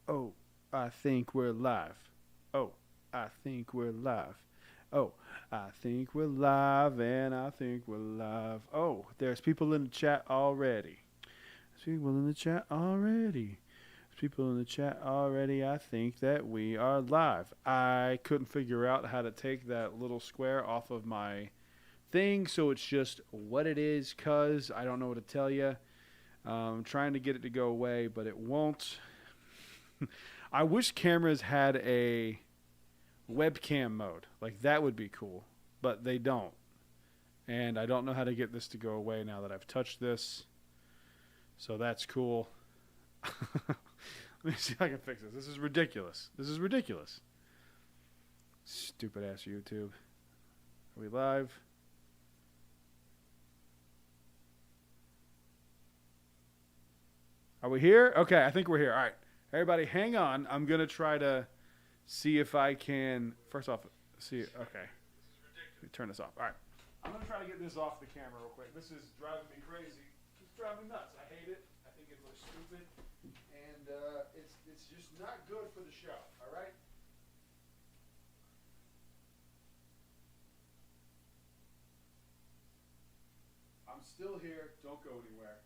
Oh, I think we're live. Oh, I think we're live. Oh, I think we're live and I think we're live. Oh, there's people in the chat already. There's people in the chat already. There's people in the chat already. I think that we are live. I couldn't figure out how to take that little square off of my thing, so it's just what it is, cuz I don't know what to tell you. I'm trying to get it to go away, but it won't. I wish cameras had a webcam mode. Like, that would be cool. But they don't. And I don't know how to get this to go away now that I've touched this. So that's cool. Let me see if I can fix this. This is ridiculous. This is ridiculous. Stupid ass YouTube. Are we live? Are we here? Okay, I think we're here. All right. Everybody, hang on. I'm going to try to see if I can. First off, see. Okay. Let me turn this off. All right. I'm going to try to get this off the camera real quick. This is driving me crazy. It's driving me nuts. I hate it. I think it looks stupid. And it's just not good for the show. All right? I'm still here. Don't go anywhere.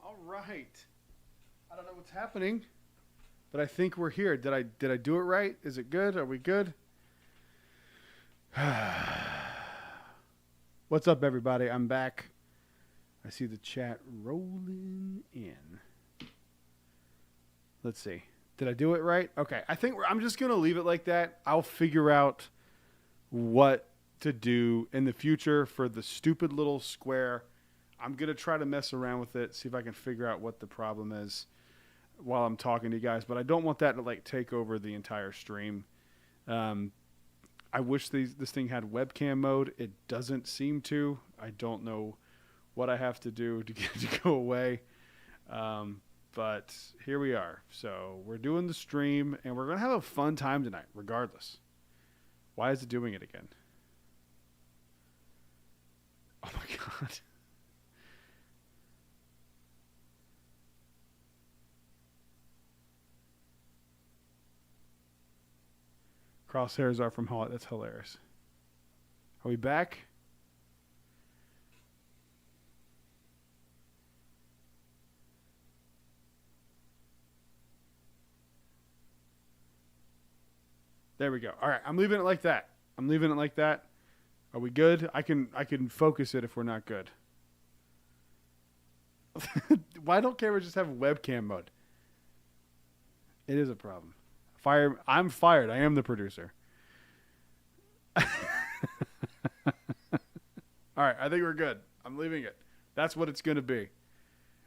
All right. I don't know what's happening, but I think we're here. Did I do it right? Is it good? Are we good? What's up, everybody? I'm back. I see the chat rolling in. Let's see. Did I do it right? Okay. I'm just going to leave it like that. I'll figure out what to do in the future for the stupid little square. I'm going to try to mess around with it, see if I can figure out what the problem is while I'm talking to you guys. But I don't want that to take over the entire stream. I wish this thing had webcam mode. It doesn't seem to. I don't know what I have to do to get it to go away. But here we are. So we're doing the stream, and we're going to have a fun time tonight, regardless. Why is it doing it again? Oh, my God. Crosshairs are from Hollywood. That's hilarious. Are we back? There we go. All right, I'm leaving it like that. I'm leaving it like that. Are we good? I can focus it if we're not good. Why don't cameras just have webcam mode? It is a problem. I'm fired. I am the producer. All right, I think we're good. I'm leaving it. That's what it's going to be.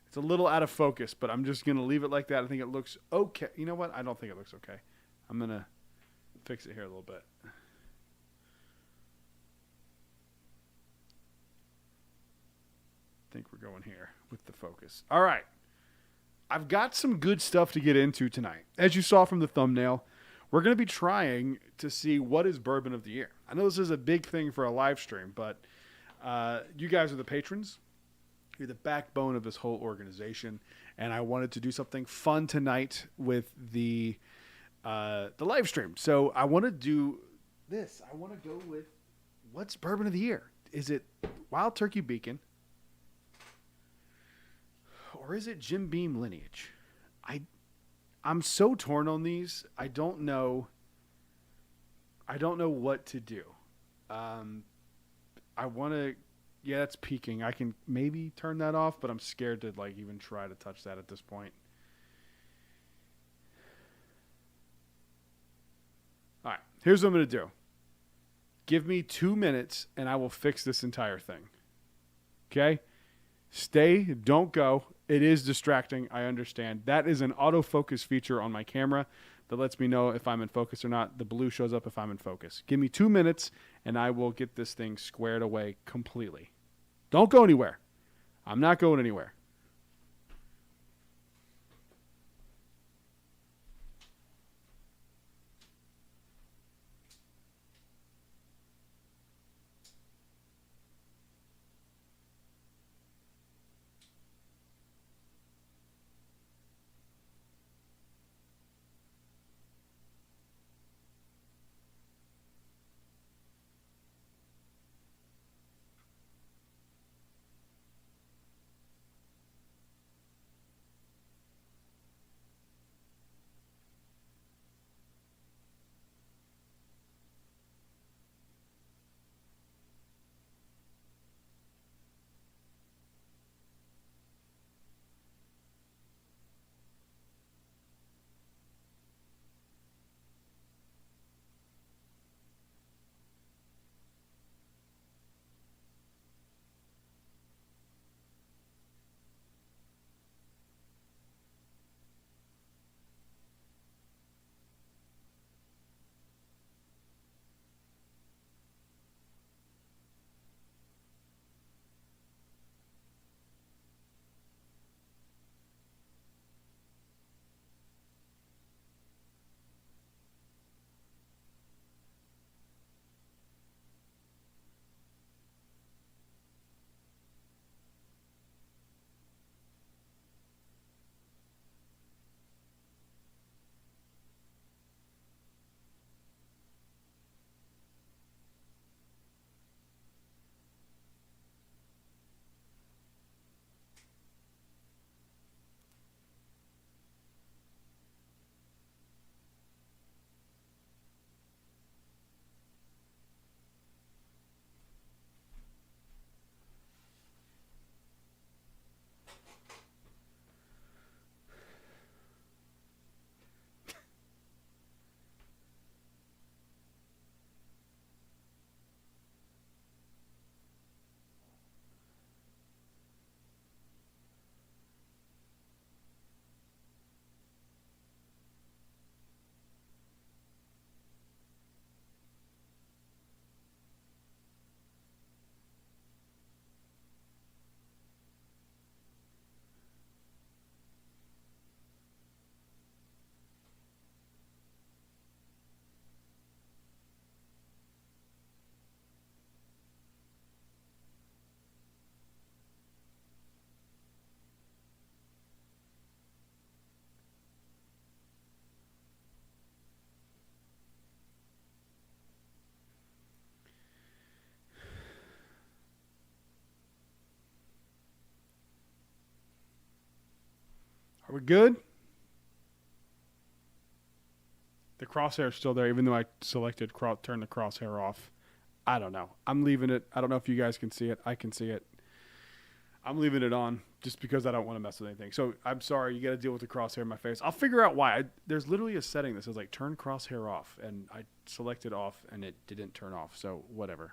It's a little out of focus, but I'm just going to leave it like that. I think it looks okay. You know what? I don't think it looks okay. I'm going to fix it here a little bit. I think we're going here with the focus. All right. I've got some good stuff to get into tonight. As you saw from the thumbnail, we're going to be trying to see what is Bourbon of the Year. I know this is a big thing for a live stream, but you guys are the patrons. You're the backbone of this whole organization, and I wanted to do something fun tonight with the live stream. So I want to do this. I want to go with what's Bourbon of the Year. Is it Wild Turkey Beacon? Or is it Jim Beam Lineage? I'm so torn on these. I don't know what to do. I want to. Yeah, it's peaking. I can maybe turn that off, but I'm scared to even try to touch that at this point. Here's what I'm going to do. Give me 2 minutes, and I will fix this entire thing. Okay? Stay. Don't go. It is distracting. I understand. That is an autofocus feature on my camera that lets me know if I'm in focus or not. The blue shows up if I'm in focus. Give me 2 minutes, and I will get this thing squared away completely. Don't go anywhere. I'm not going anywhere. Are we good? The crosshair is still there, even though I selected turn the crosshair off. I don't know. I'm leaving it. I don't know if you guys can see it. I can see it. I'm leaving it on just because I don't want to mess with anything. So I'm sorry. You got to deal with the crosshair in my face. I'll figure out why. There's literally a setting that says like turn crosshair off, and I selected off, and it didn't turn off. So whatever.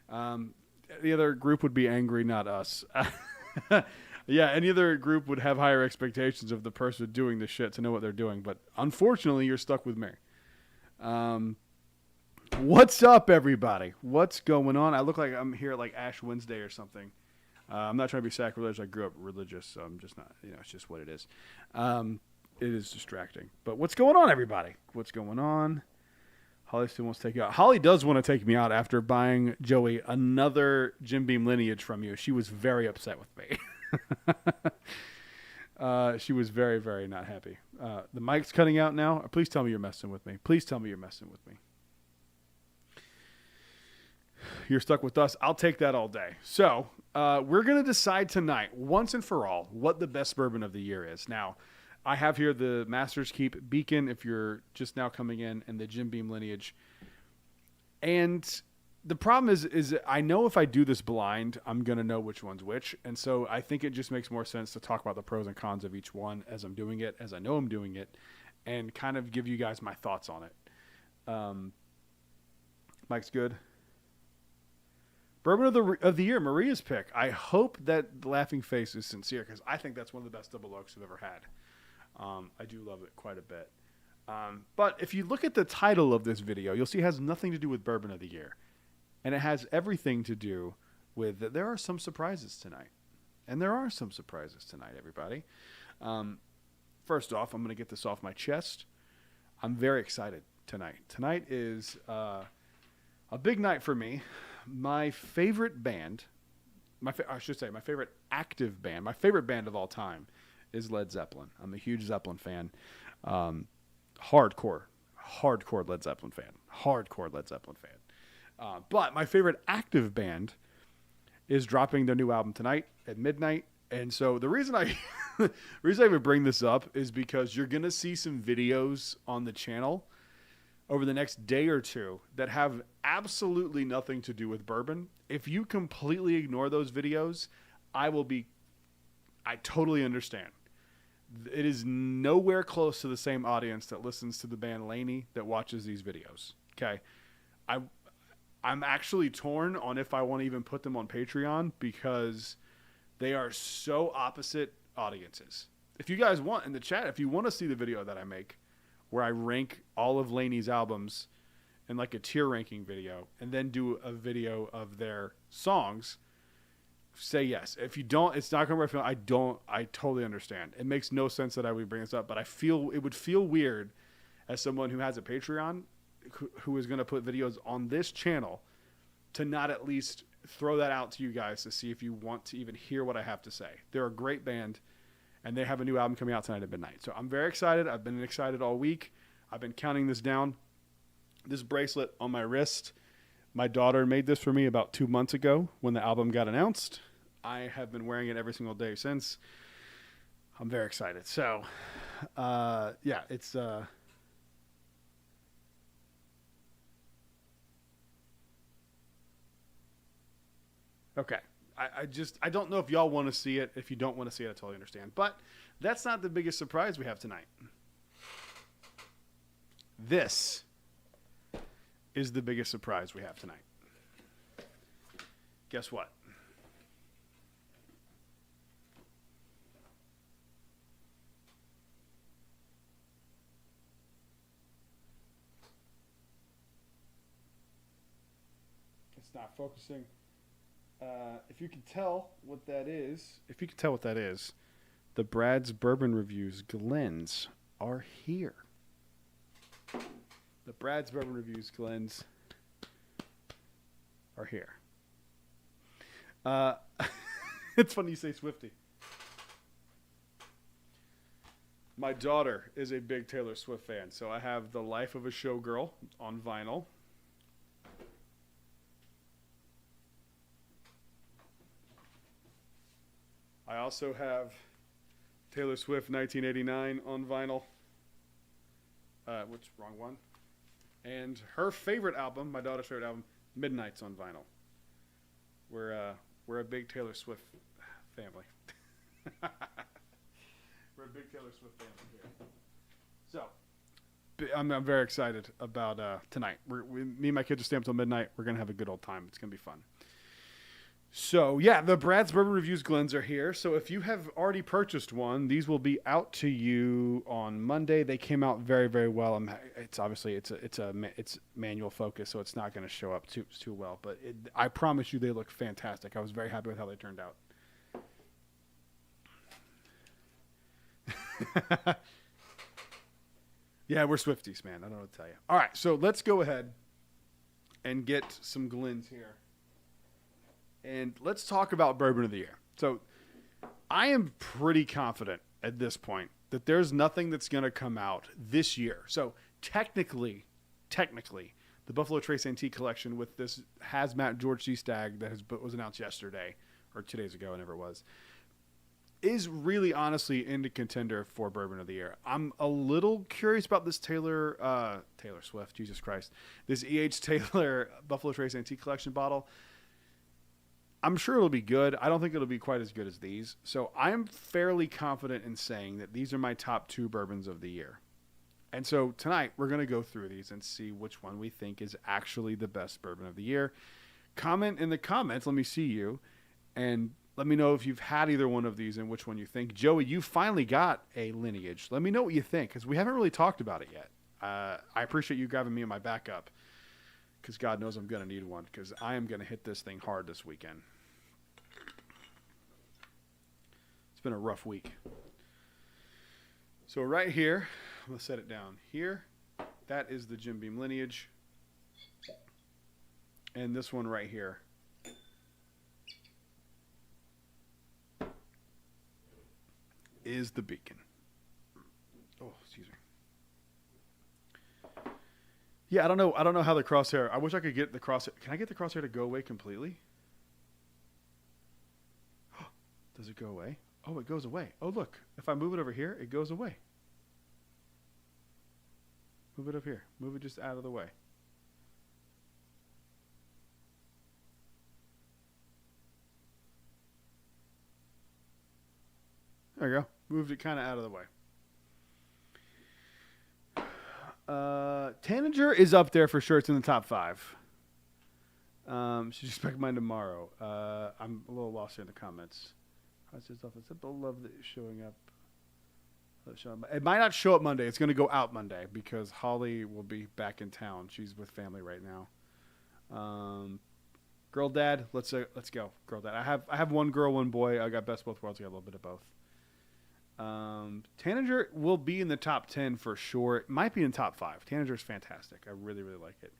The other group would be angry, not us. Yeah, any other group would have higher expectations of the person doing the shit to know what they're doing. But unfortunately, you're stuck with me. What's up, everybody? What's going on? I look like I'm here like Ash Wednesday or something. I'm not trying to be sacrilegious. I grew up religious, so I'm just not, it's just what it is. It is distracting. But what's going on, everybody? What's going on? Holly still wants to take you out. Holly does want to take me out after buying Joey another Jim Beam Lineage from you. She was very upset with me. She was very, very not happy. The mic's cutting out now. Please tell me you're messing with me. Please tell me you're messing with me. You're stuck with us. I'll take that all day. So we're going to decide tonight, once and for all, what the best bourbon of the year is. Now, I have here the Master's Keep Beacon, if you're just now coming in, and the Jim Beam Lineage. And the problem is I know if I do this blind, I'm going to know which one's which. And so I think it just makes more sense to talk about the pros and cons of each one as I'm doing it, as I know I'm doing it, and kind of give you guys my thoughts on it. Mike's good. Bourbon of the year, Maria's pick. I hope that the laughing face is sincere because I think that's one of the best double oaks I've ever had. I do love it quite a bit. But if you look at the title of this video, you'll see it has nothing to do with Bourbon of the Year. And it has everything to do with that there are some surprises tonight. And there are some surprises tonight, everybody. First off, I'm going to get this off my chest. I'm very excited tonight. Tonight is a big night for me. My favorite band, my favorite active band, my favorite band of all time is Led Zeppelin. I'm a huge Zeppelin fan. Hardcore Led Zeppelin fan. But my favorite active band is dropping their new album tonight at midnight. And so the reason I even bring this up is because you're going to see some videos on the channel over the next day or two that have absolutely nothing to do with bourbon. If you completely ignore those videos, I totally understand. It is nowhere close to the same audience that listens to the band Laney that watches these videos. Okay. I'm actually torn on if I want to even put them on Patreon because they are so opposite audiences. If you guys want in the chat, if you want to see the video that I make where I rank all of Laney's albums in like a tier ranking video and then do a video of their songs, say yes. If you don't, it's not going to work. I totally understand. It makes no sense that I would bring this up, but I feel it would feel weird as someone who has a Patreon who is going to put videos on this channel to not at least throw that out to you guys to see if you want to even hear what I have to say. They're a great band and they have a new album coming out tonight at midnight. So I'm very excited. I've been excited all week. I've been counting this down. This bracelet on my wrist, my daughter made this for me about 2 months ago when the album got announced. I have been wearing it every single day since. I'm very excited. So, it's... Okay. I don't know if y'all want to see it. If you don't want to see it, I totally understand. But that's not the biggest surprise we have tonight. This is the biggest surprise we have tonight. Guess what? It's not focusing. If you can tell what that is, the Brad's Bourbon Reviews Glens are here. The Brad's Bourbon Reviews Glens are here. It's funny you say Swiftie. My daughter is a big Taylor Swift fan, so I have The Life of a Showgirl on vinyl. I also have Taylor Swift 1989 on vinyl. Wrong one. And her favorite album, my daughter's favorite album, Midnight's on vinyl. We're a big Taylor Swift family. We're a big Taylor Swift family here. So, I'm very excited about tonight. Me and my kids are staying up till midnight. We're going to have a good old time. It's going to be fun. So, yeah, the Brad's Bourbon Reviews Glens are here. So if you have already purchased one, these will be out to you on Monday. They came out very, very well. It's obviously it's manual focus, so it's not going to show up too well. But I promise you, they look fantastic. I was very happy with how they turned out. Yeah, we're Swifties, man. I don't know what to tell you. All right, so let's go ahead and get some Glens here. And let's talk about Bourbon of the Year. So I am pretty confident at this point that there's nothing that's going to come out this year. So technically, the Buffalo Trace Antique Collection with this Hazmat George C. Stagg that was announced yesterday or 2 days ago, whenever it was, is really honestly into contender for Bourbon of the Year. I'm a little curious about this Taylor Swift, Jesus Christ, this E.H. Taylor Buffalo Trace Antique Collection bottle. I'm sure it'll be good. I don't think it'll be quite as good as these. So I'm fairly confident in saying that these are my top two bourbons of the year. And so tonight we're going to go through these and see which one we think is actually the best bourbon of the year. Comment in the comments. Let me see you. And let me know if you've had either one of these and which one you think. Joey, you finally got a Lineage. Let me know what you think because we haven't really talked about it yet. I appreciate you grabbing me in my backup because God knows I'm going to need one because I am going to hit this thing hard this weekend. It's been a rough week. So right here, let's set it down here. That is the Jim Beam Lineage. And this one right here is the Beacon. Oh, excuse me. Yeah, I don't know how the crosshair. I wish I could get the crosshair. Can I get the crosshair to go away completely? Does it go away? Oh, it goes away. Oh, look. If I move it over here, it goes away. Move it up here. Move it just out of the way. There you go. Moved it kind of out of the way. Tanager is up there for sure. It's in the top 5. Should expect mine tomorrow. I'm a little lost here in the comments. It's the love that is showing up. It might not show up Monday. It's going to go out Monday because Holly will be back in town. She's with family right now. Girl dad, let's go. Girl dad. I have one girl, one boy. I got best of both worlds. I got a little bit of both. Tanager will be in the top 10 for sure. It might be in top 5. Tanager is fantastic. I really, really like it.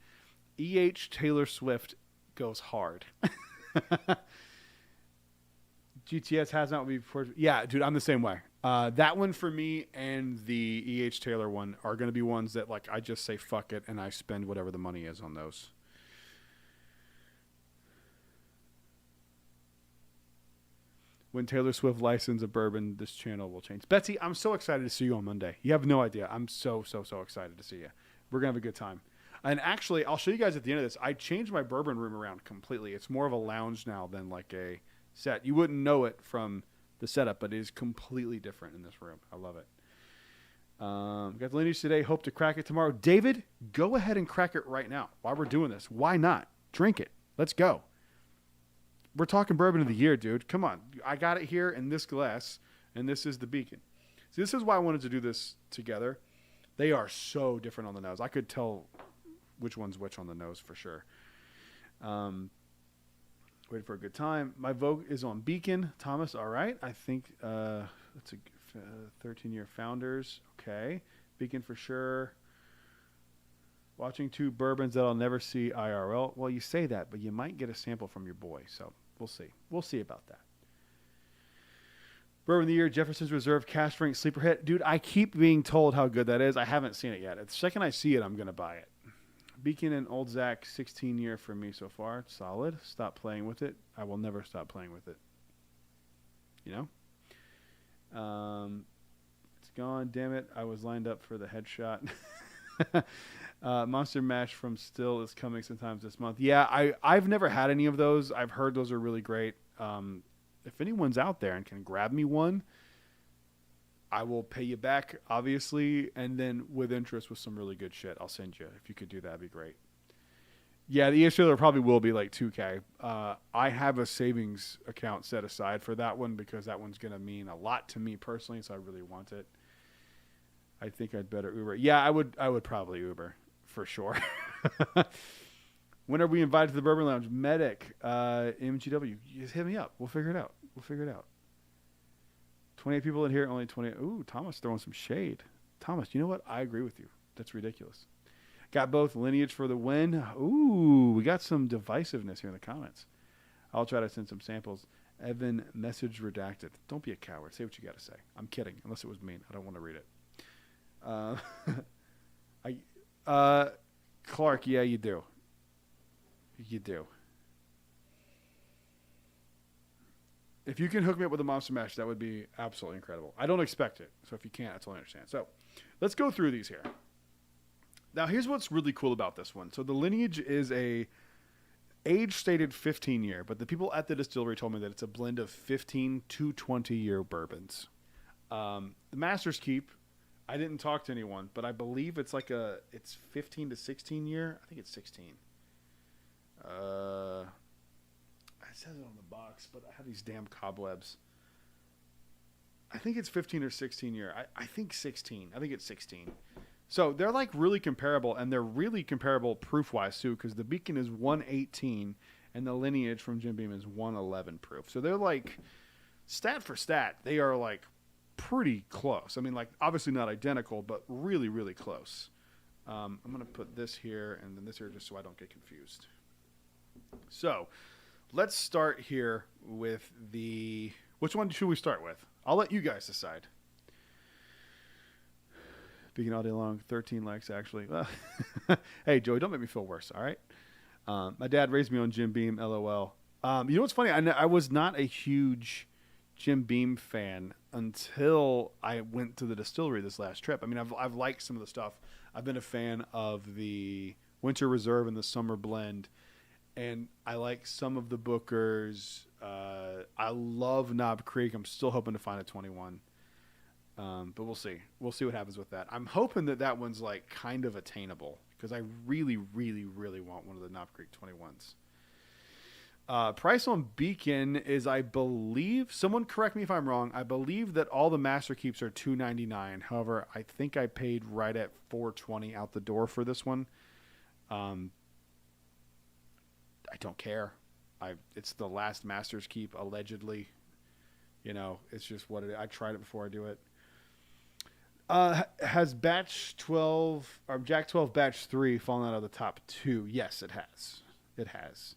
E.H. Taylor Swift goes hard. GTS has not been before. Yeah, dude, I'm the same way. That one for me and the E.H. Taylor one are going to be ones that like I just say fuck it and I spend whatever the money is on those. When Taylor Swift licenses a bourbon, this channel will change. Betsy, I'm so excited to see you on Monday. You have no idea. I'm so excited to see you. We're going to have a good time. And actually, I'll show you guys at the end of this. I changed my bourbon room around completely. It's more of a lounge now than like a set. You wouldn't know it from the setup, but it is completely different in this room. I love it. Got the Lineage today. Hope to crack it tomorrow. David, go ahead and crack it right now while we're doing this. Why not? Drink it. Let's go. We're talking bourbon of the year, dude. Come on. I got it here in this glass, and this is the Beacon. See, this is why I wanted to do this together. They are so different on the nose. I could tell which one's which on the nose for sure. Waiting for a good time. My vote is on Beacon. Thomas, all right. I think that's a 13-year founders. Okay. Beacon for sure. Watching 2 bourbons that I'll never see IRL. Well, you say that, but you might get a sample from your boy. So we'll see. We'll see about that. Bourbon of the year, Jefferson's Reserve, Cask Strength Sleeper Hit. Dude, I keep being told how good that is. I haven't seen it yet. The second I see it, I'm going to buy it. Beacon and Old Zach, 16-year for me so far. Solid. Stop playing with it. I will never stop playing with it. You know? It's gone. Damn it. I was lined up for the headshot. Monster Mash from Still is coming sometimes this month. Yeah, I've never had any of those. I've heard those are really great. If anyone's out there and can grab me one, I will pay you back, obviously, and then with interest with some really good shit, I'll send you. If you could do that, that'd be great. Yeah, the ESL probably will be like $2K. I have a savings account set aside for that one because that one's going to mean a lot to me personally, so I really want it. I think I'd better Uber. Yeah, I would probably Uber for sure. When are we invited to the Bourbon Lounge? Medic, MGW. Just hit me up. We'll figure it out. 28 people in here, only 20. Ooh, Thomas throwing some shade. Thomas, you know what? I agree with you. That's ridiculous. Got both. Lineage for the win. Ooh, we got some divisiveness here in the comments. I'll try to send some samples. Evan, message redacted. Don't be a coward. Say what you got to say. I'm kidding, unless it was mean. I don't want to read it. Clark, yeah, you do. You do. If you can hook me up with a Monster Mash, that would be absolutely incredible. I don't expect it, so if you can't, I totally understand. So let's go through these here. Now, here's what's really cool about this one. So the Lineage is a age stated 15-year, but the people at the distillery told me that it's a blend of 15 to 20-year bourbons. The Master's Keep I didn't talk to anyone, but I believe it's 15 to 16 year. I think it's 16. It says it on the box, but I have these damn cobwebs. I think it's 15 or 16 year. I think 16. I think it's 16. So they're like really comparable, and they're really comparable proof wise too, because the Beacon is 118 and the Lineage from Jim Beam is 111 proof. So they're like stat for stat, they are like pretty close. I mean, like obviously not identical, but really, really close. I'm gonna put this here and then this here just so I don't get confused. So let's start here with which one should we start with? I'll let you guys decide. Beacon all day long, 13 likes actually. Hey, Joey, don't make me feel worse, all right? My dad raised me on Jim Beam, LOL. You know what's funny? I was not a huge Jim Beam fan until I went to the distillery this last trip. I mean, I've liked some of the stuff. I've been a fan of the Winter Reserve and the Summer Blend, and I like some of the Bookers. I love Knob Creek. I'm still hoping to find a 21. But we'll see. We'll see what happens with that. I'm hoping that one's like kind of attainable because I really, really, really want one of the Knob Creek 21s. Price on Beacon is, I believe, someone correct me if I'm wrong, I believe that all the Master Keeps are $2.99. However, I think I paid right at $4.20 out the door for this one. I don't care. It's the last Master's Keep, allegedly. You know, it's just what it is. I tried it before I do it. Has Batch 12 or Jack 12 Batch 3 fallen out of the top 2? Yes, it has. It has.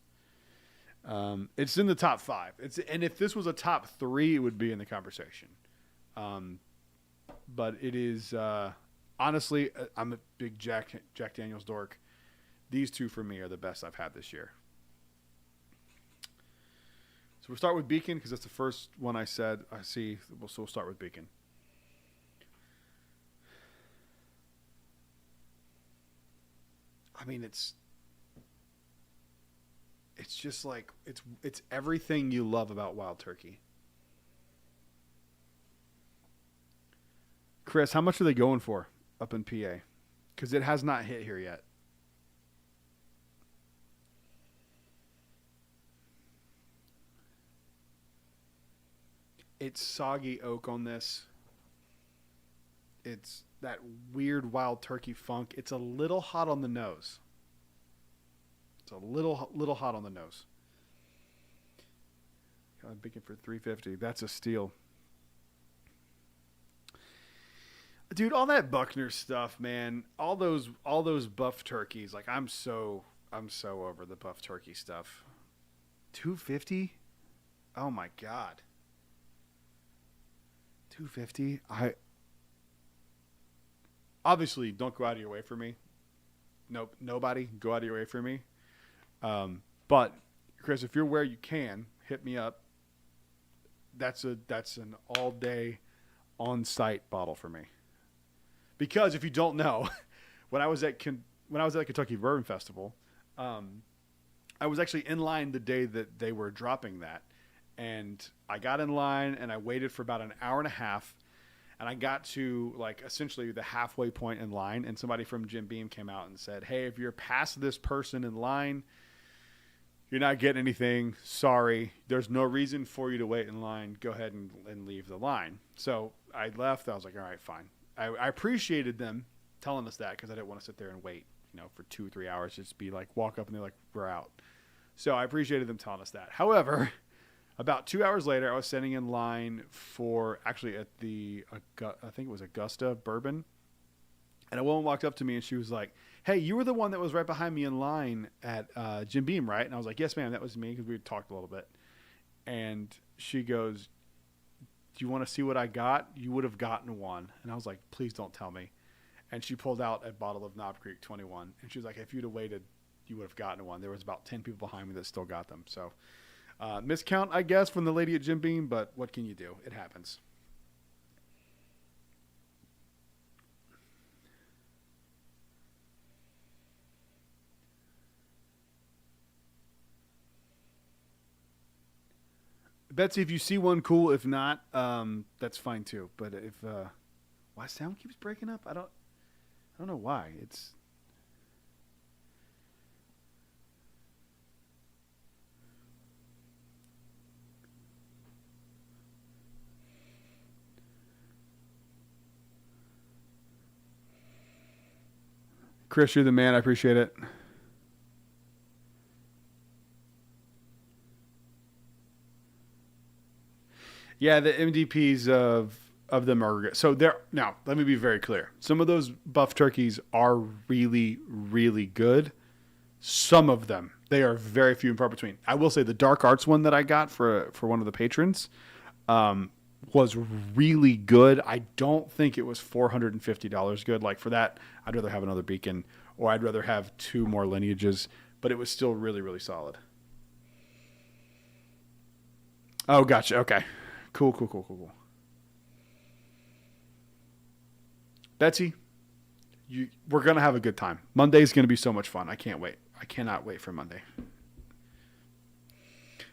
It's in the top 5. And if this was a top 3, it would be in the conversation. But it is honestly, I'm a big Jack Daniel's dork. These two for me are the best I've had this year. So we'll start with Beacon because that's the first one I said. I see. So we'll start with Beacon. I mean, it's just like it's everything you love about Wild Turkey. Chris, how much are they going for up in PA? Because it has not hit here yet. It's soggy oak on this. It's that weird Wild Turkey funk. It's a little hot on the nose. It's a little hot on the nose. I'm picking for $3.50. That's a steal. Dude, all that Buckner stuff, man. All those buff turkeys. Like I'm so over the buff turkey stuff. $2.50? Oh my god. $2.50? Obviously don't go out of your way for me. Nope, nobody go out of your way for me. But Chris, if you're where you can, hit me up. That's an all day on site bottle for me. Because if you don't know, when I was at Kentucky Bourbon Festival, I was actually in line the day that they were dropping that. And I got in line and I waited for about an hour and a half. And I got to like essentially the halfway point in line. And somebody from Jim Beam came out and said, hey, if you're past this person in line, you're not getting anything. Sorry. There's no reason for you to wait in line. Go ahead and leave the line. So I left. I was like, all right, fine. I appreciated them telling us that because I didn't want to sit there and wait, for 2 or 3 hours. Just be like, walk up and they're like, we're out. So I appreciated them telling us that. However, about 2 hours later, I was standing in line for actually at I think it was Augusta Bourbon. And a woman walked up to me and she was like, hey, you were the one that was right behind me in line at Jim Beam, right? And I was like, yes, ma'am, that was me because we had talked a little bit. And she goes, do you want to see what I got? You would have gotten one. And I was like, please don't tell me. And she pulled out a bottle of Knob Creek 21. And she was like, if you'd have waited, you would have gotten one. There was about 10 people behind me that still got them. So miscount, I guess, from the lady at Jim Beam, but what can you do? It happens. Betsy, if you see one, cool. If not, that's fine too. But if Why sound keeps breaking up? I don't know why. It's Chris, you're the man. I appreciate it. Yeah, the MDPs of them are good. So there. Now, let me be very clear. Some of those buff turkeys are really, really good. Some of them, they are very few and far between. I will say the Dark Arts one that I got for one of the patrons was really good. I don't think it was $450 good. Like for that, I'd rather have another beacon or I'd rather have 2 more lineages, but it was still really, really solid. Oh, gotcha. Okay. Cool. Betsy, we're going to have a good time. Monday's going to be so much fun. I can't wait. I cannot wait for Monday.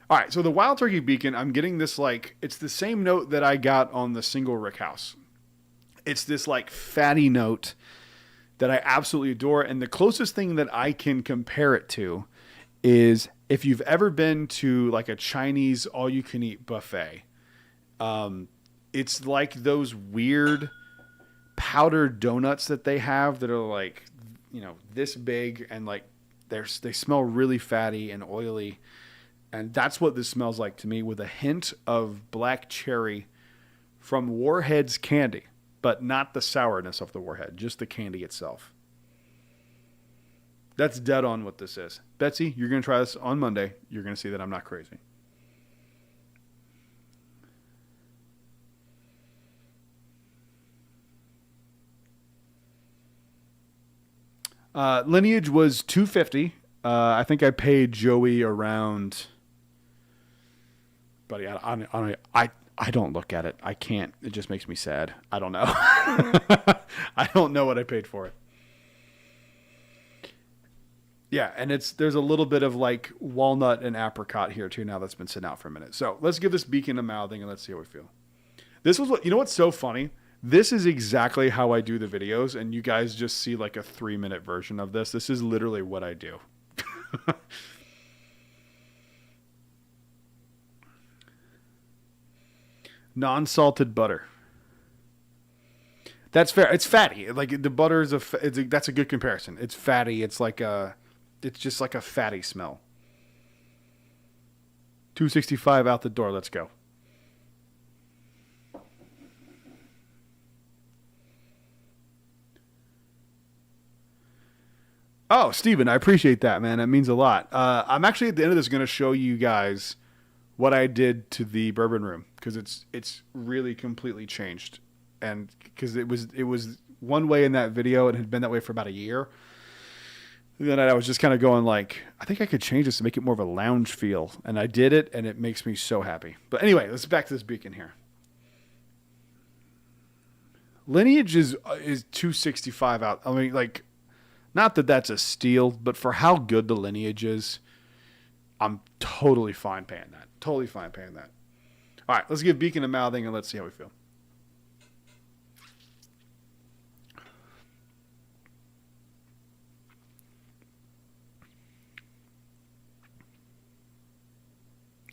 All right, so the Wild Turkey Beacon, I'm getting this it's the same note that I got on the single Rick House. It's this fatty note that I absolutely adore. And the closest thing that I can compare it to is if you've ever been to a Chinese all-you-can-eat buffet. It's like those weird powdered donuts that they have that are this big and they smell really fatty and oily. And that's what this smells like to me, with a hint of black cherry from Warhead's candy, but not the sourness of the Warhead, just the candy itself. That's dead on what this is. Betsy, you're going to try this on Monday. You're going to see that I'm not crazy. Lineage was $250. I think I paid Joey around. Buddy, I don't look at it. I can't. It just makes me sad. I don't know. I don't know what I paid for it. Yeah, and there's a little bit of walnut and apricot here too. Now that's been sitting out for a minute. So let's give this beacon a mouthing and let's see how we feel. This was what's so funny. This is exactly how I do the videos, and you guys just see a 3-minute version of this. This is literally what I do. Non-salted butter. That's fair. It's fatty. The butter is that's a good comparison. It's fatty. It's it's just a fatty smell. 265 out the door. Let's go. Oh, Steven, I appreciate that, man. That means a lot. I'm actually at the end of this going to show you guys what I did to the bourbon room, because it's really completely changed, and because it was one way in that video and had been that way for about a year. And then I was just kind of going I think I could change this to make it more of a lounge feel, and I did it, and it makes me so happy. But anyway, let's back to this beacon here. Lineage is 265 out. I mean, not that that's a steal, but for how good the Lineage is, I'm totally fine paying that. Totally fine paying that. All right, let's give Beacon a mouthing and let's see how we feel.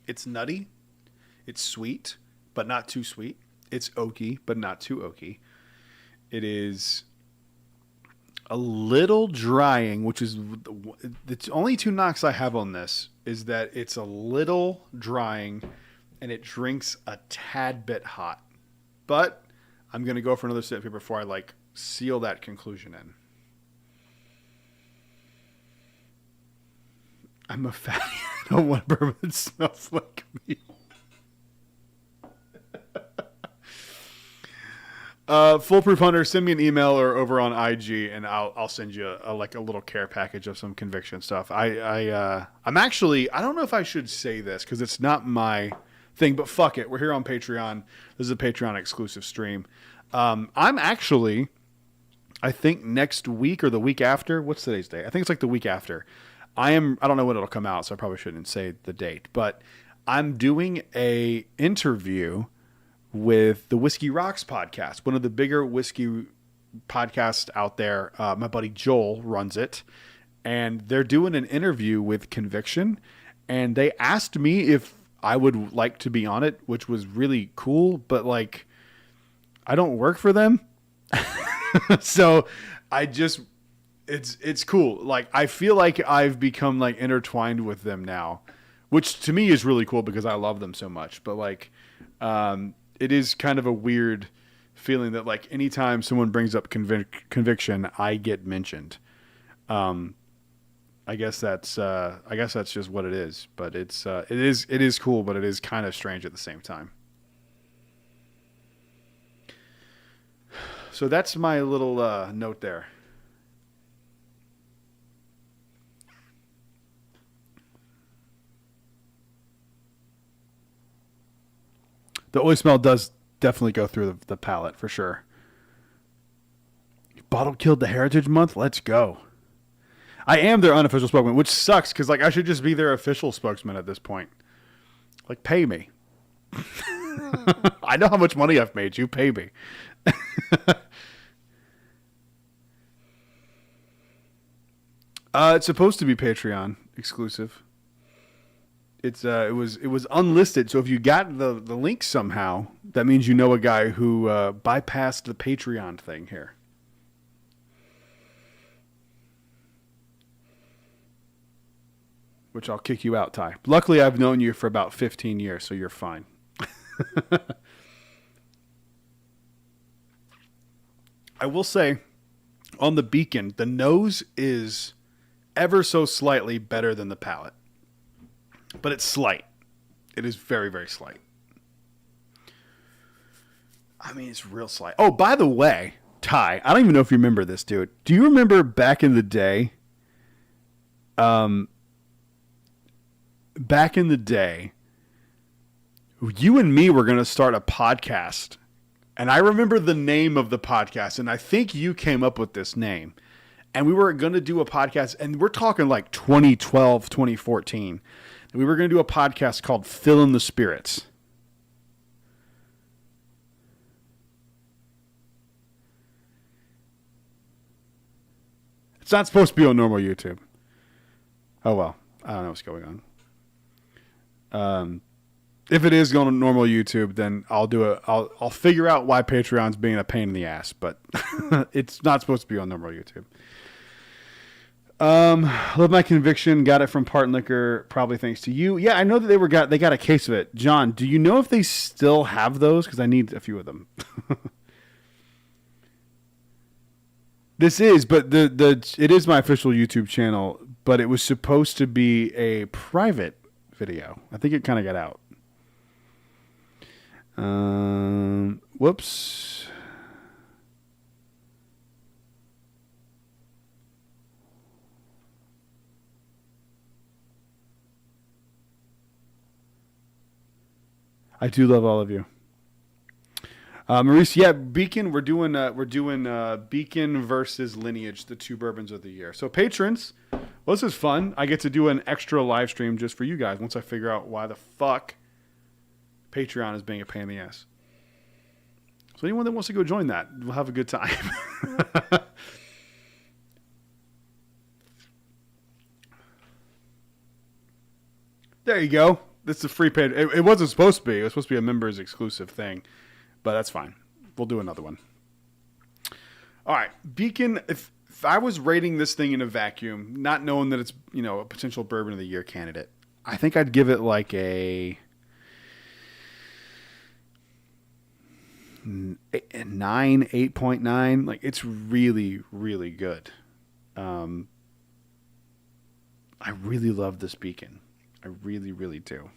It's nutty. It's sweet, but not too sweet. It's oaky, but not too oaky. It is a little drying, which is the only 2 knocks I have on this, is that it's a little drying and it drinks a tad bit hot. But I'm going to go for another sip here before I seal that conclusion in. I'm a fatty. I don't want bourbon that smells like me. Foolproof Hunter, send me an email or over on IG, and I'll send you a little care package of some conviction stuff. I'm actually, I don't know if I should say this because it's not my thing, but fuck it. We're here on Patreon. This is a Patreon exclusive stream. I'm actually, I think next week or the week after. What's today's date? I think it's the week after. I don't know when it'll come out, so I probably shouldn't say the date, but I'm doing a interview with the Whiskey Rocks podcast, one of the bigger whiskey podcasts out there. My buddy Joel runs it, and they're doing an interview with Conviction, and they asked me if I would like to be on it, which was really cool, but like, I don't work for them. So it's cool. Like, I feel like I've become like intertwined with them now, which to me is really cool because I love them so much. But like, it is kind of a weird feeling that like anytime someone brings up Conviction, I get mentioned. I guess that's just what it is, but it is cool, but it is kind of strange at the same time. So that's my little note there. The oil smell does definitely go through the palate for sure. Bottle killed the Heritage Month. Let's go. I am their unofficial spokesman, which sucks because like I should just be their official spokesman at this point. Like, pay me. I know how much money I've made you. Pay me. It's supposed to be Patreon exclusive. It was unlisted. So if you got the link somehow, that means you know a guy who bypassed the Patreon thing here. Which I'll kick you out, Ty. Luckily, I've known you for about 15 years, so you're fine. I will say, on the Beacon, the nose is ever so slightly better than the palate. But it's slight. It is very, very slight. I mean, it's real slight. Oh, by the way, Ty, I don't even know if you remember this, dude. Do you remember back in the day? Back in the day, you and me were going to start a podcast. And I remember the name of the podcast. And I think you came up with this name. And we were going to do a podcast. And we're talking like 2012, 2014. And we were going to do a podcast called Fill in the Spirits. It's not supposed to be on normal YouTube. Oh, well. I don't know what's going on. If it is going on normal YouTube, then I'll figure out why Patreon's being a pain in the ass, but it's not supposed to be on normal YouTube. Love my Conviction. Got it from Part Liquor, probably thanks to you. Yeah, I know that they got a case of it. John, do you know if they still have those? Because I need a few of them. This is, but it is my official YouTube channel, but it was supposed to be a private video. I think it kind of got out. Whoops. I do love all of you. Maurice, yeah, Beacon. We're doing Beacon versus Lineage, the two bourbons of the year. So patrons, well, this is fun. I get to do an extra live stream just for you guys once I figure out why the fuck Patreon is being a pain in the ass. So anyone that wants to go join that, we'll have a good time. There you go. That's a free paid. It wasn't supposed to be. It was supposed to be a members exclusive thing. But that's fine. We'll do another one. All right. Beacon, if I was rating this thing in a vacuum, not knowing that it's, a potential bourbon of the year candidate, I think I'd give it like a 9, 8.9. Like, it's really, really good. I really love this Beacon. I really, really do.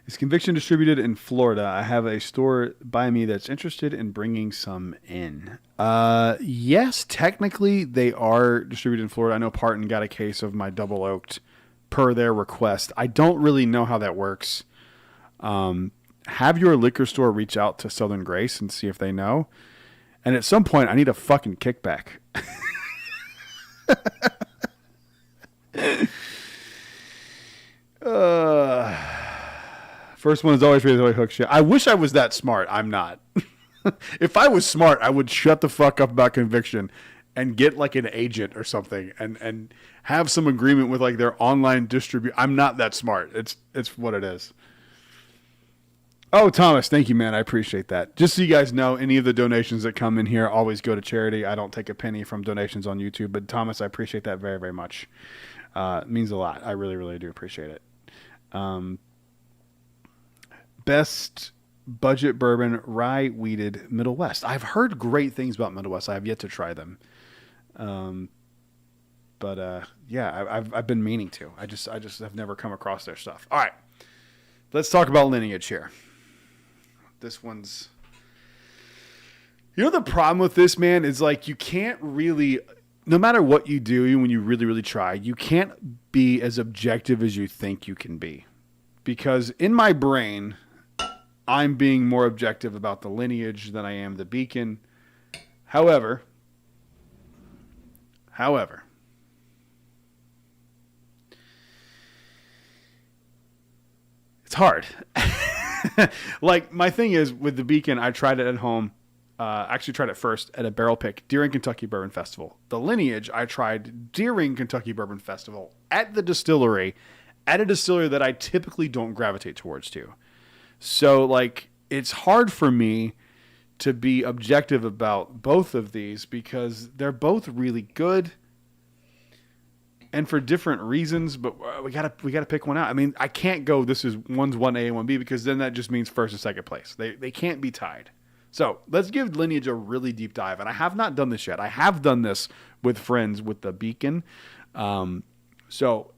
Is Conviction distributed in Florida? I have a store by me that's interested in bringing some in. Yes, technically they are distributed in Florida. I know Parton got a case of my double oaked per their request. I don't really know how that works. Have your liquor store reach out to Southern Grace and see if they know. And at some point, I need a fucking kickback. First one is always really hook shit. I wish I was that smart. I'm not. If I was smart, I would shut the fuck up about conviction and get like an agent or something and have some agreement with like their online distribute. I'm not that smart. It's what it is. Oh, Thomas, thank you, man. I appreciate that. Just so you guys know, any of the donations that come in here always go to charity. I don't take a penny from donations on YouTube, but Thomas, I appreciate that very, very much. It means a lot. I really, really do appreciate it. Best budget bourbon, rye weeded Middle West. I've heard great things about Middle West. I have yet to try them. Yeah, I've been meaning to. I just have never come across their stuff. All right, let's talk about Lineage here. This one's, you know, the problem with this, man, is like you can't really, no matter what you do, even when you really, really try, you can't be as objective as you think you can be, because in my brain, I'm being more objective about the Lineage than I am the Beacon. However, it's hard. Like, my thing is, with the Beacon, I tried it at home. Actually tried it first at a barrel pick during Kentucky Bourbon Festival. The Lineage, I tried during Kentucky Bourbon Festival at the distillery, at a distillery that I typically don't gravitate towards too. So, like, it's hard for me to be objective about both of these because they're both really good and for different reasons, but we gotta pick one out. I mean, I can't go, this is one's 1A and 1B, because then that just means first and second place. They can't be tied. So let's give Lineage a really deep dive. And I have not done this yet. I have done this with friends with the Beacon. So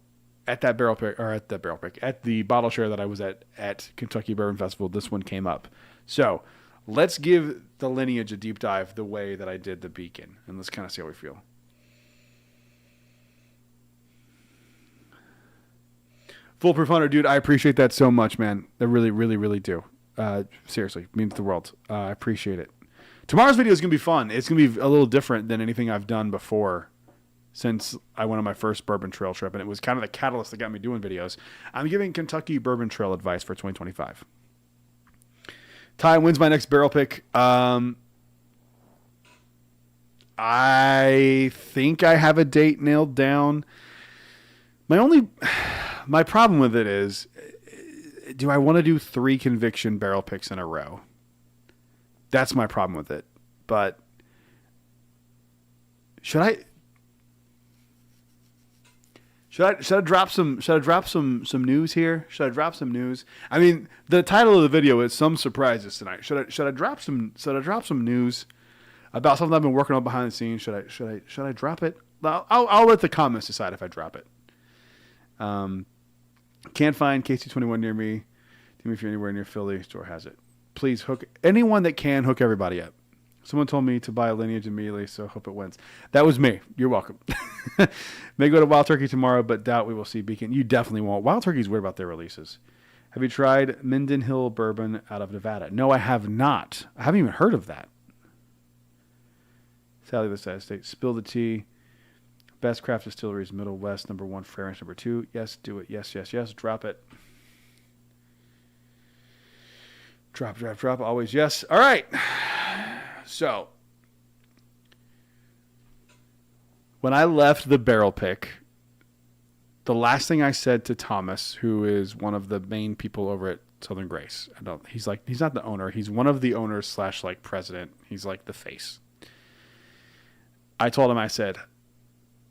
at the bottle share that I was at Kentucky Bourbon Festival, this one came up. So let's give the Lineage a deep dive the way that I did the Beacon, and let's kind of see how we feel. Foolproof Hunter, dude, I appreciate that so much, man. I really, really, really do. Seriously, means the world. I appreciate it. Tomorrow's video is going to be fun. It's going to be a little different than anything I've done before since I went on my first Bourbon Trail trip, and it was kind of the catalyst that got me doing videos. I'm giving Kentucky Bourbon Trail advice for 2025. Ty, when's my next barrel pick? I think I have a date nailed down. My problem with it is, do I want to do 3 conviction barrel picks in a row? That's my problem with it. But should I drop some news here? Should I drop some news? I mean, the title of the video is Some Surprises Tonight. Should I drop some news about something I've been working on behind the scenes? Should I drop it? I'll let the comments decide if I drop it. Can't find KC21 near me. Tell me if you're anywhere near Philly. Store has it. Please hook anyone that can, hook everybody up. Someone told me to buy a Lineage immediately, so hope it wins. That was me. You're welcome. May go to Wild Turkey tomorrow, but doubt we will see Beacon. You definitely won't. Wild Turkey's weird about their releases. Have you tried Minden Hill Bourbon out of Nevada? No, I have not. I haven't even heard of that. Sally, the side state. Spill the tea. Best craft distilleries, Middle West, number 1, Fairness, number 2. Yes, do it. Yes, yes, yes. Drop it. Drop. Always yes. All right. So, when I left the barrel pick, the last thing I said to Thomas, who is one of the main people over at Southern Grace, he's not the owner. He's one of the owners / like president. He's like the face. I told him, I said,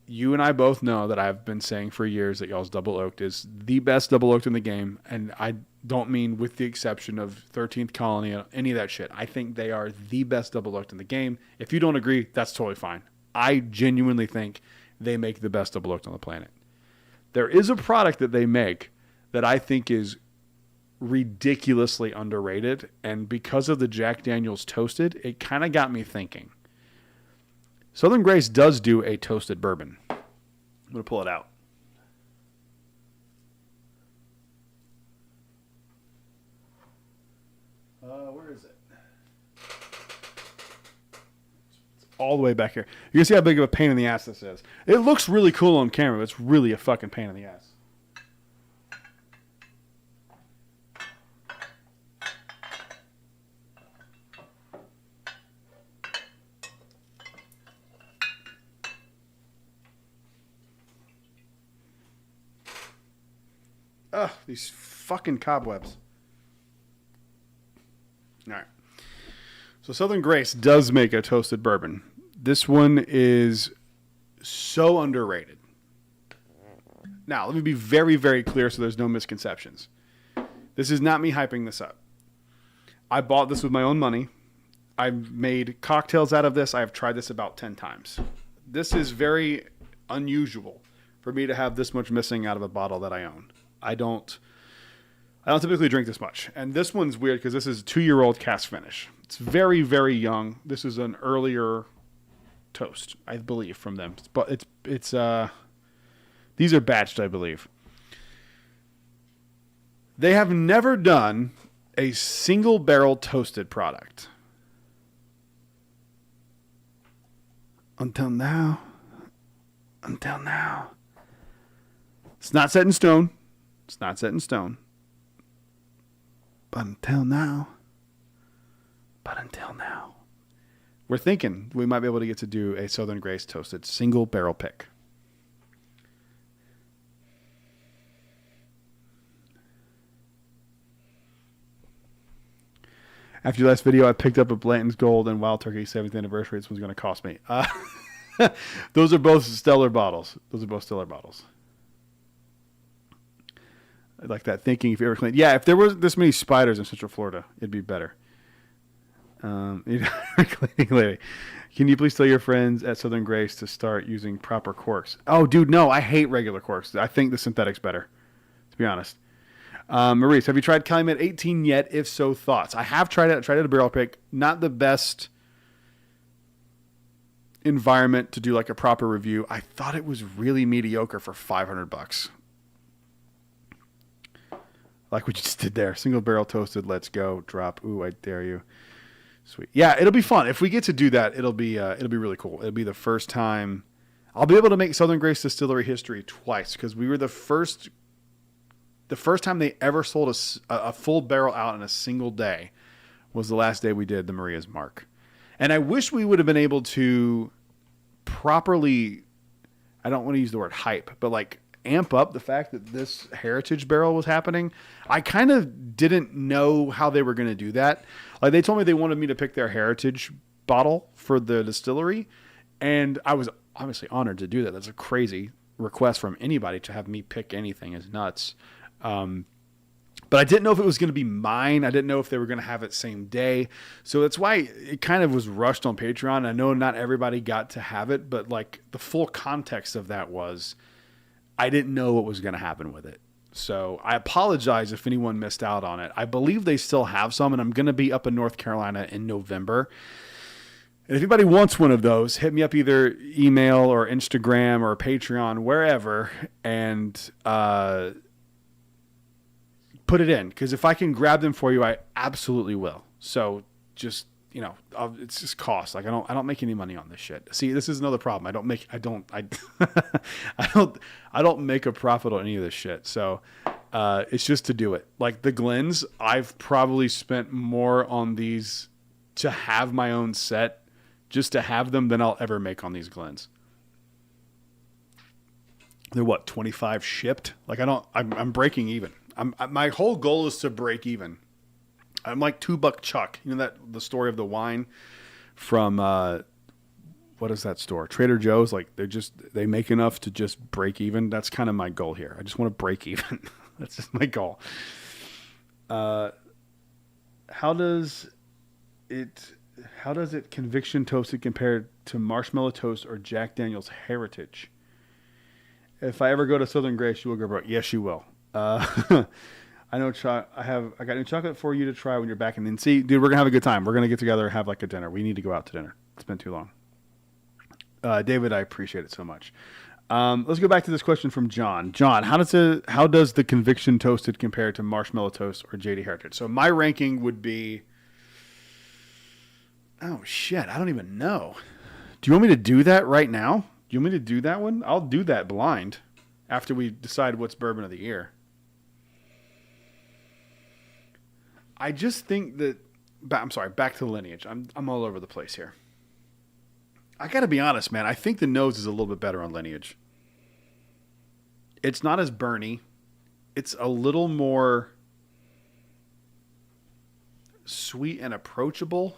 you and I both know that I've been saying for years that y'all's double oaked is the best double oaked in the game. And I don't mean with the exception of 13th Colony, any of that shit. I think they are the best double oaked in the game. If you don't agree, that's totally fine. I genuinely think they make the best double oaked on the planet. There is a product that they make that I think is ridiculously underrated. And because of the Jack Daniel's Toasted, it kind of got me thinking. Southern Grace does do a toasted bourbon. I'm going to pull it out. Where is it? It's all the way back here. You can see how big of a pain in the ass this is. It looks really cool on camera, but it's really a fucking pain in the ass. Ugh, these fucking cobwebs. All right. So Southern Grace does make a toasted bourbon. This one is so underrated. Now, let me be very, very clear so there's no misconceptions. This is not me hyping this up. I bought this with my own money. I've made cocktails out of this. I've tried this about 10 times. This is very unusual for me to have this much missing out of a bottle that I own. I don't typically drink this much. And this one's weird because this is a 2-year-old cask finish. It's very, very young. This is an earlier toast, I believe, from them. But it's these are batched, I believe. They have never done a single barrel toasted product. Until now. It's not set in stone. But until now. We're thinking we might be able to get to do a Southern Grace toasted single barrel pick. After your last video, I picked up a Blanton's Gold and Wild Turkey 7th anniversary. This was going to cost me. Those are both stellar bottles. I like that thinking. If you ever cleaned, yeah, if there was this many spiders in Central Florida, it'd be better. Cleaning lady, can you please tell your friends at Southern Grace to start using proper corks? Oh, dude, no, I hate regular corks. I think the synthetic's better, to be honest. Maurice, have you tried Calumet 18 yet? If so, thoughts? I have tried it. I tried it at a barrel pick. Not the best environment to do like a proper review. I thought it was really mediocre for $500. Like we just did there. Single barrel toasted. Let's go. Drop. Ooh, I dare you. Sweet. Yeah, it'll be fun. If we get to do that, it'll be really cool. It'll be the first time I'll be able to make Southern Grace Distillery history twice because we were the first time they ever sold a full barrel out in a single day was the last day we did the Maria's Mark. And I wish we would have been able to properly, I don't want to use the word hype, but like amp up the fact that this heritage barrel was happening. I kind of didn't know how they were going to do that. Like they told me they wanted me to pick their heritage bottle for the distillery. And I was obviously honored to do that. That's a crazy request from anybody to have me pick anything is nuts. But I didn't know if it was going to be mine. I didn't know if they were going to have it same day. So that's why it kind of was rushed on Patreon. I know not everybody got to have it, but like the full context of that was I didn't know what was going to happen with it. So I apologize if anyone missed out on it. I believe they still have some, and I'm going to be up in North Carolina in November. And if anybody wants one of those, hit me up either email or Instagram or Patreon, wherever, and put it in. Because if I can grab them for you, I absolutely will. So just, it's just cost. Like I don't make any money on this shit. See, this is another problem. I don't make a profit on any of this shit. So it's just to do it. Like the Glens, I've probably spent more on these to have my own set, just to have them, than I'll ever make on these Glens. They're what, 25 shipped? Like I'm breaking even. My whole goal is to break even. I'm like $2 Chuck. You know the story of the wine from what is that store? Trader Joe's. Like they make enough to just break even. That's kind of my goal here. I just want to break even. That's just my goal. How does it conviction toasted compared to marshmallow toast or Jack Daniel's Heritage? If I ever go to Southern Grace, you will go broke. Yes, you will. I know. I got new chocolate for you to try when you're back in. And see, dude, we're gonna have a good time. We're gonna get together and have like a dinner. We need to go out to dinner. It's been too long. David, I appreciate it so much. Let's go back to this question from John. John, how does the conviction toasted compare to marshmallow toast or JD Heritage? So my ranking would be. Oh shit! I don't even know. Do you want me to do that right now? Do you want me to do that one? I'll do that blind after we decide what's bourbon of the year. I just think that, I'm sorry, back to Lineage. I'm all over the place here. I got to be honest, man. I think the nose is a little bit better on Lineage. It's not as burny. it's a little more sweet and approachable.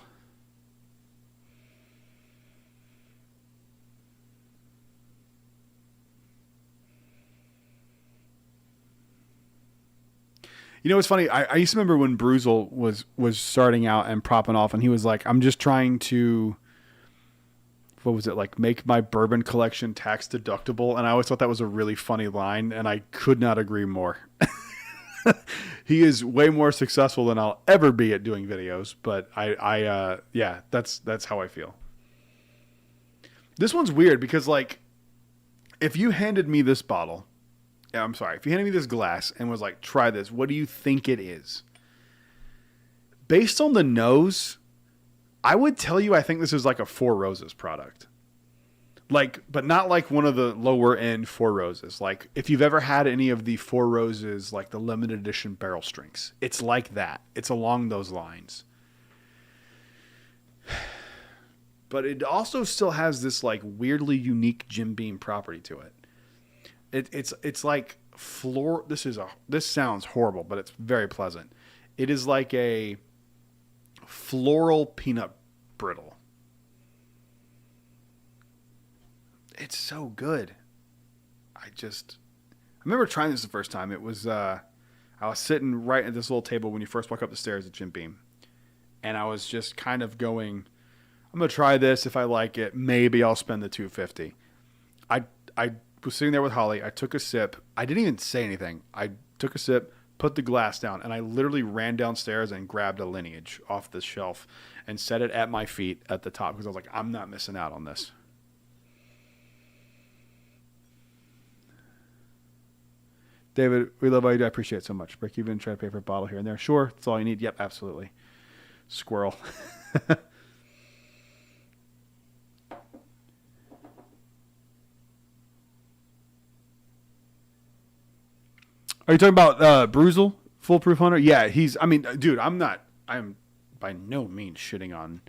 You know, it's funny. I used to remember when Bruzel was starting out and propping off, and he was like, "I'm just trying to, what was it, like, make my bourbon collection tax deductible." And I always thought that was a really funny line, and I could not agree more. He is way more successful than I'll ever be at doing videos, but yeah, that's how I feel. This one's weird because, like, if you handed me this bottle, I'm sorry, if you handed me this glass and was like, try this, what do you think it is? Based on the nose, I would tell you I think this is like a Four Roses product. Like, but not like one of the lower end Four Roses. Like, if you've ever had any of the Four Roses, like the limited edition barrel strengths, it's like that. It's along those lines. But it also still has this like weirdly unique Jim Beam property to it. It's like floor. This sounds horrible, but it's very pleasant. It is like a floral peanut brittle. It's so good. I remember trying this the first time. It was I was sitting right at this little table when you first walk up the stairs at Jim Beam, and I was just kind of going, I'm gonna try this. If I like it, maybe I'll spend the $2.50. I was sitting there with Holly. I took a sip. I didn't even say anything. I took a sip, put the glass down, and I literally ran downstairs and grabbed a Lineage off the shelf and set it at my feet at the top because I was like, I'm not missing out on this. David, we love all you do. I appreciate it so much. Break even, try to pay for a bottle here and there. Sure, that's all you need. Yep, absolutely. Squirrel. Are you talking about Bruzel, Foolproof Hunter? Yeah, dude, I'm by no means shitting on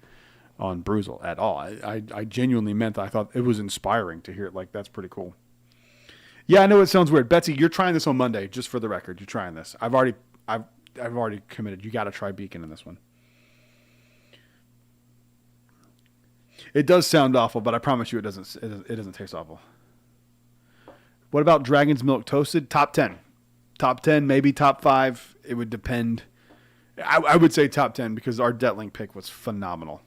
Bruzel at all. I genuinely meant that. I thought it was inspiring to hear it. Like, that's pretty cool. Yeah, I know it sounds weird. Betsy, you're trying this on Monday, just for the record. You're trying this. I've already committed. You got to try Beacon in this one. It does sound awful, but I promise you it doesn't taste awful. What about Dragon's Milk Toasted? Top 10. Top 10, maybe top 5. It would depend. I would say top 10 because our Detling pick was phenomenal.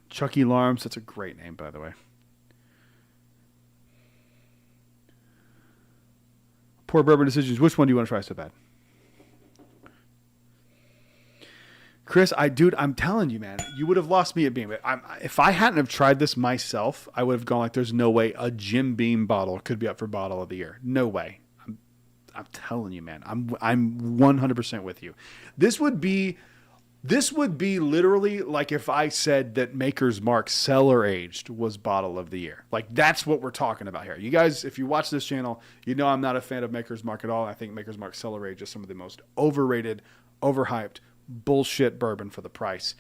Chucky Larms, that's a great name, by the way. Poor Bourbon Decisions. Which one do you want to try so bad? Chris, I'm telling you, man, you would have lost me at Beam. If I hadn't have tried this myself, I would have gone like, there's no way a Jim Beam bottle could be up for bottle of the year. No way. I'm telling you, man. I'm 100% with you. This would be literally like if I said that Maker's Mark Cellar Aged was bottle of the year. Like, that's what we're talking about here. You guys, if you watch this channel, you know I'm not a fan of Maker's Mark at all. I think Maker's Mark Cellar Aged is some of the most overrated, overhyped, bullshit bourbon for the price.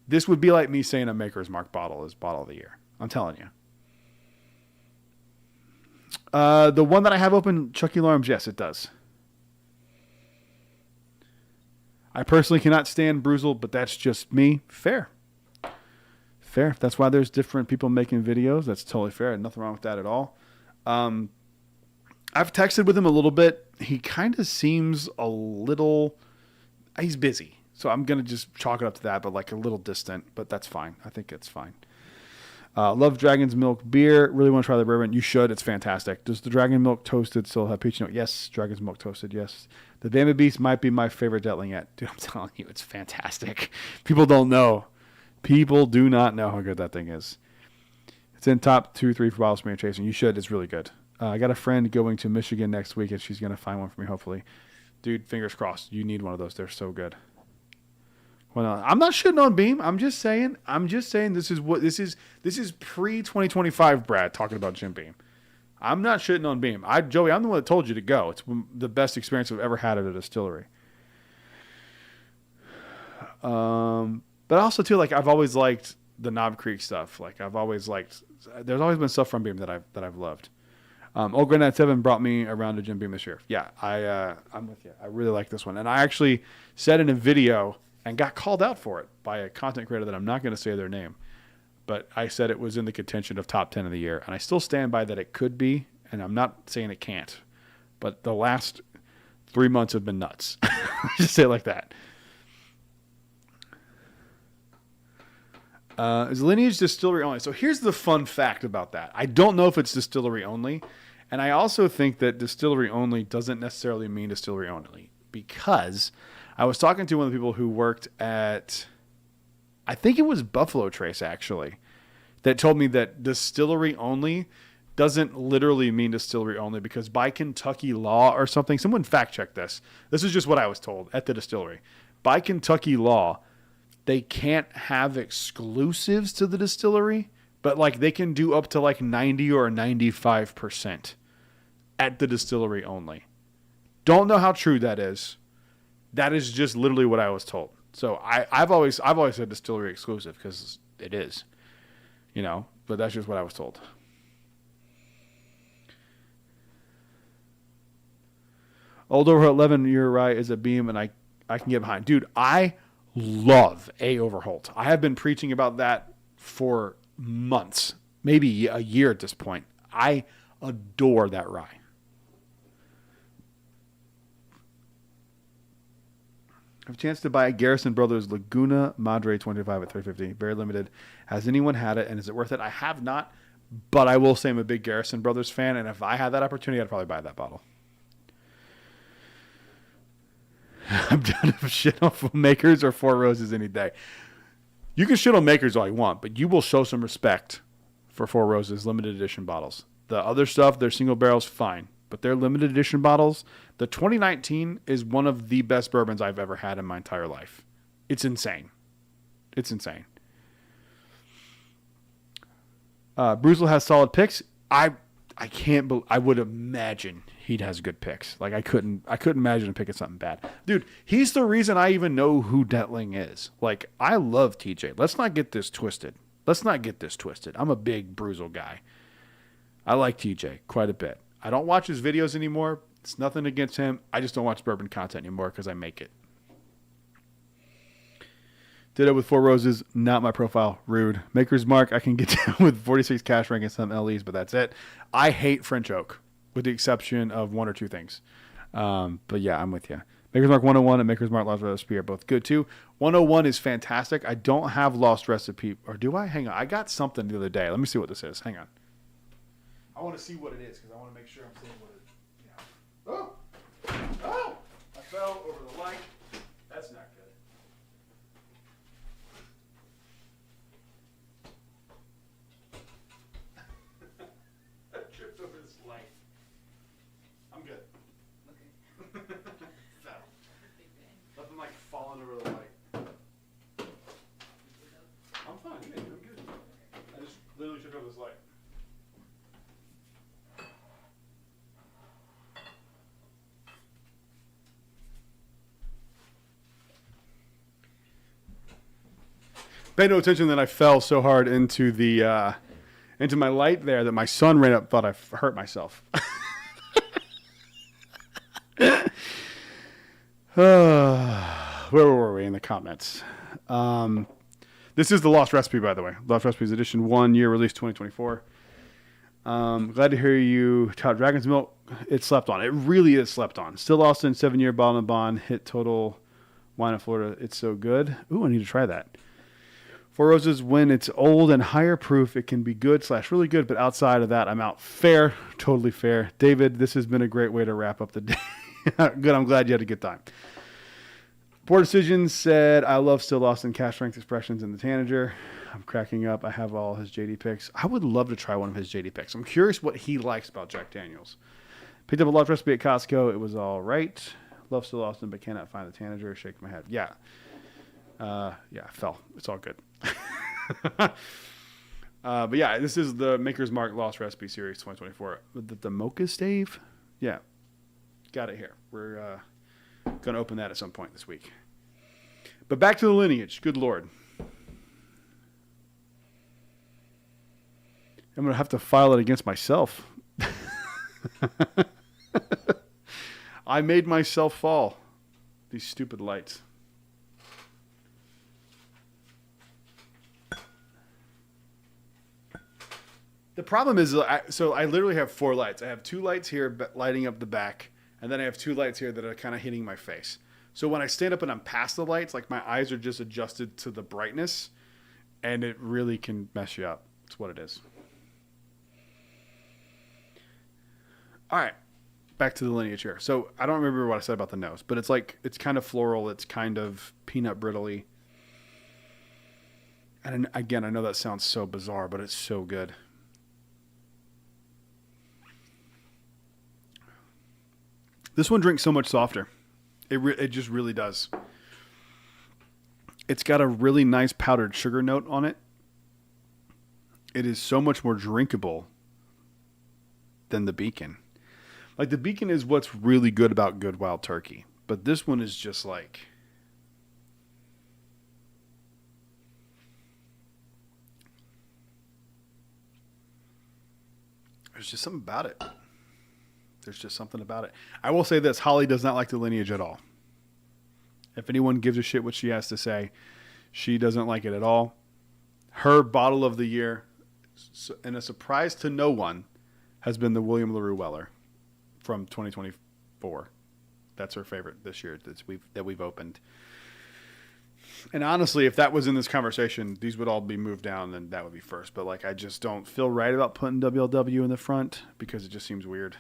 This would be like me saying a Maker's Mark bottle is bottle of the year. I'm telling you. The one that I have open, Chucky Larms, yes, it does. I personally cannot stand Bruzel, but that's just me. Fair. That's why there's different people making videos. That's totally fair. Nothing wrong with that at all. I've texted with him a little bit. He kind of seems a little... He's busy. So I'm going to just chalk it up to that, but like a little distant. But that's fine. I think it's fine. Love Dragon's Milk beer. Really want to try the bourbon. You should. It's fantastic. Does the Dragon Milk Toasted still have peach note? Yes. Dragon's Milk Toasted, yes. The Bama Beast might be my favorite Detling yet. Dude, I'm telling you, it's fantastic. People don't know. People do not know how good that thing is. It's in top 2, 3 for bottle smear chasing. You should. It's really good. I got a friend going to Michigan next week, and she's going to find one for me, hopefully. Dude, fingers crossed. You need one of those. They're so good. Well, I'm not shitting on Beam. I'm just saying this is pre-2025 Brad talking about Jim Beam. I'm not shitting on Beam. Joey, I'm the one that told you to go. It's the best experience I've ever had at a distillery. But also too, like, I've always liked the Knob Creek stuff. Like, there's always been stuff from Beam that I've loved. Old Granddad 7 brought me around to Jim Beam this year. Yeah, I'm with you. I really like this one. And I actually said in a video and got called out for it by a content creator that I'm not going to say their name. But I said it was in the contention of top 10 of the year. And I still stand by that it could be. And I'm not saying it can't. But the last 3 months have been nuts. Just say it like that. Is Lineage distillery only? So here's the fun fact about that. I don't know if it's distillery only. And I also think that distillery only doesn't necessarily mean distillery only. Because I was talking to one of the people who worked at, I think it was Buffalo Trace actually, that told me that distillery only doesn't literally mean distillery only, because by Kentucky law or something, someone fact check this. This is just what I was told at the distillery. By Kentucky law, they can't have exclusives to the distillery, but like they can do up to like 90 or 95% at the distillery only. Don't know how true that is. That is just literally what I was told. So I've always said distillery exclusive because it is, but that's just what I was told. Old Overhaul 11, you're right, is a beam, and I can get behind. Dude, I love A. Overholt. I have been preaching about that for months, maybe a year at this point. I adore that rye. I have a chance to buy a Garrison Brothers Laguna Madre 25 at $3.50. Very limited. Has anyone had it, and is it worth it? I have not, but I will say I'm a big Garrison Brothers fan, and if I had that opportunity, I'd probably buy that bottle. I'm done with shit on Makers or Four Roses any day. You can shit on Makers all you want, but you will show some respect for Four Roses limited edition bottles. The other stuff, their single barrels, fine. But their limited edition bottles, the 2019 is one of the best bourbons I've ever had in my entire life. It's insane. It's insane. Bruzel has solid picks. I would imagine he has good picks. Like I couldn't imagine him picking something bad. Dude, he's the reason I even know who Detling is. Like, I love TJ. Let's not get this twisted. I'm a big Bruzel guy. I like TJ quite a bit. I don't watch his videos anymore. It's nothing against him. I just don't watch bourbon content anymore because I make it. Did it with Four Roses, not my profile. Rude. Maker's Mark, I can get down with 46 cash rank and some LEs, but that's it. I hate French oak, with the exception of one or two things. But yeah, I'm with you. Maker's Mark 101 and Maker's Mark Lost Recipe are both good too. 101 is fantastic. I don't have Lost Recipe, or do I? Hang on. I got something the other day. Let me see what this is. Hang on. I want to see what it is because I want to make sure I'm saying what it is. Yeah. Oh! I fell over the light. That's not good. I tripped over this light. I'm good. Okay. Fell. Nothing like falling over the light. I'm fine. Yeah, I'm good. I just literally tripped over this light. Pay no attention that I fell so hard into the into my light there that my son ran up, thought I hurt myself. Where were we in the comments? This is the Lost Recipe, by the way. Lost Recipes edition 1 year release 2024. Glad to hear you tout Dragon's Milk. It slept on. It really is slept on. Still Austin, 7-year bottle and bond. Hit total wine in Florida. It's so good. Ooh, I need to try that. Four Roses, when it's old and higher proof, it can be good / really good, but outside of that, I'm out. Fair, totally fair. David, this has been a great way to wrap up the day. Good, I'm glad you had a good time. Poor Decisions said, I love Still Austin cash strength expressions in the Tanager. I'm cracking up. I have all his JD picks. I would love to try one of his JD picks. I'm curious what he likes about Jack Daniels. Picked up a Lost Recipe at Costco. It was all right. Love Still Austin, but cannot find the Tanager. Shake my head. Yeah. I fell. It's all good. But yeah, this is the Maker's Mark Lost Recipe Series 2024. The Mocha Stave? Yeah. Got it here. We're going to open that at some point this week. But back to the Lineage. Good Lord. I'm going to have to file it against myself. I made myself fall. These stupid lights. The problem is, so I literally have 4 lights. I have 2 lights here lighting up the back, and then I have 2 lights here that are kind of hitting my face. So when I stand up and I'm past the lights, like my eyes are just adjusted to the brightness, and it really can mess you up. That's what it is. All right, back to the Lineage here. So I don't remember what I said about the nose, but it's kind of floral. It's kind of peanut brittly. And again, I know that sounds so bizarre, but it's so good. This one drinks so much softer. It just really does. It's got a really nice powdered sugar note on it. It is so much more drinkable than the Beacon. Like, the Beacon is what's really good about Good Wild Turkey. But this one is just like... There's just something about it. There's just something about it. I will say this. Holly does not like the Lineage at all. If anyone gives a shit what she has to say, she doesn't like it at all. Her bottle of the year, and a surprise to no one, has been the William LaRue Weller from 2024. That's her favorite this year that we've opened. And honestly, if that was in this conversation, these would all be moved down, and that would be first. But like, I just don't feel right about putting WLW in the front because it just seems weird.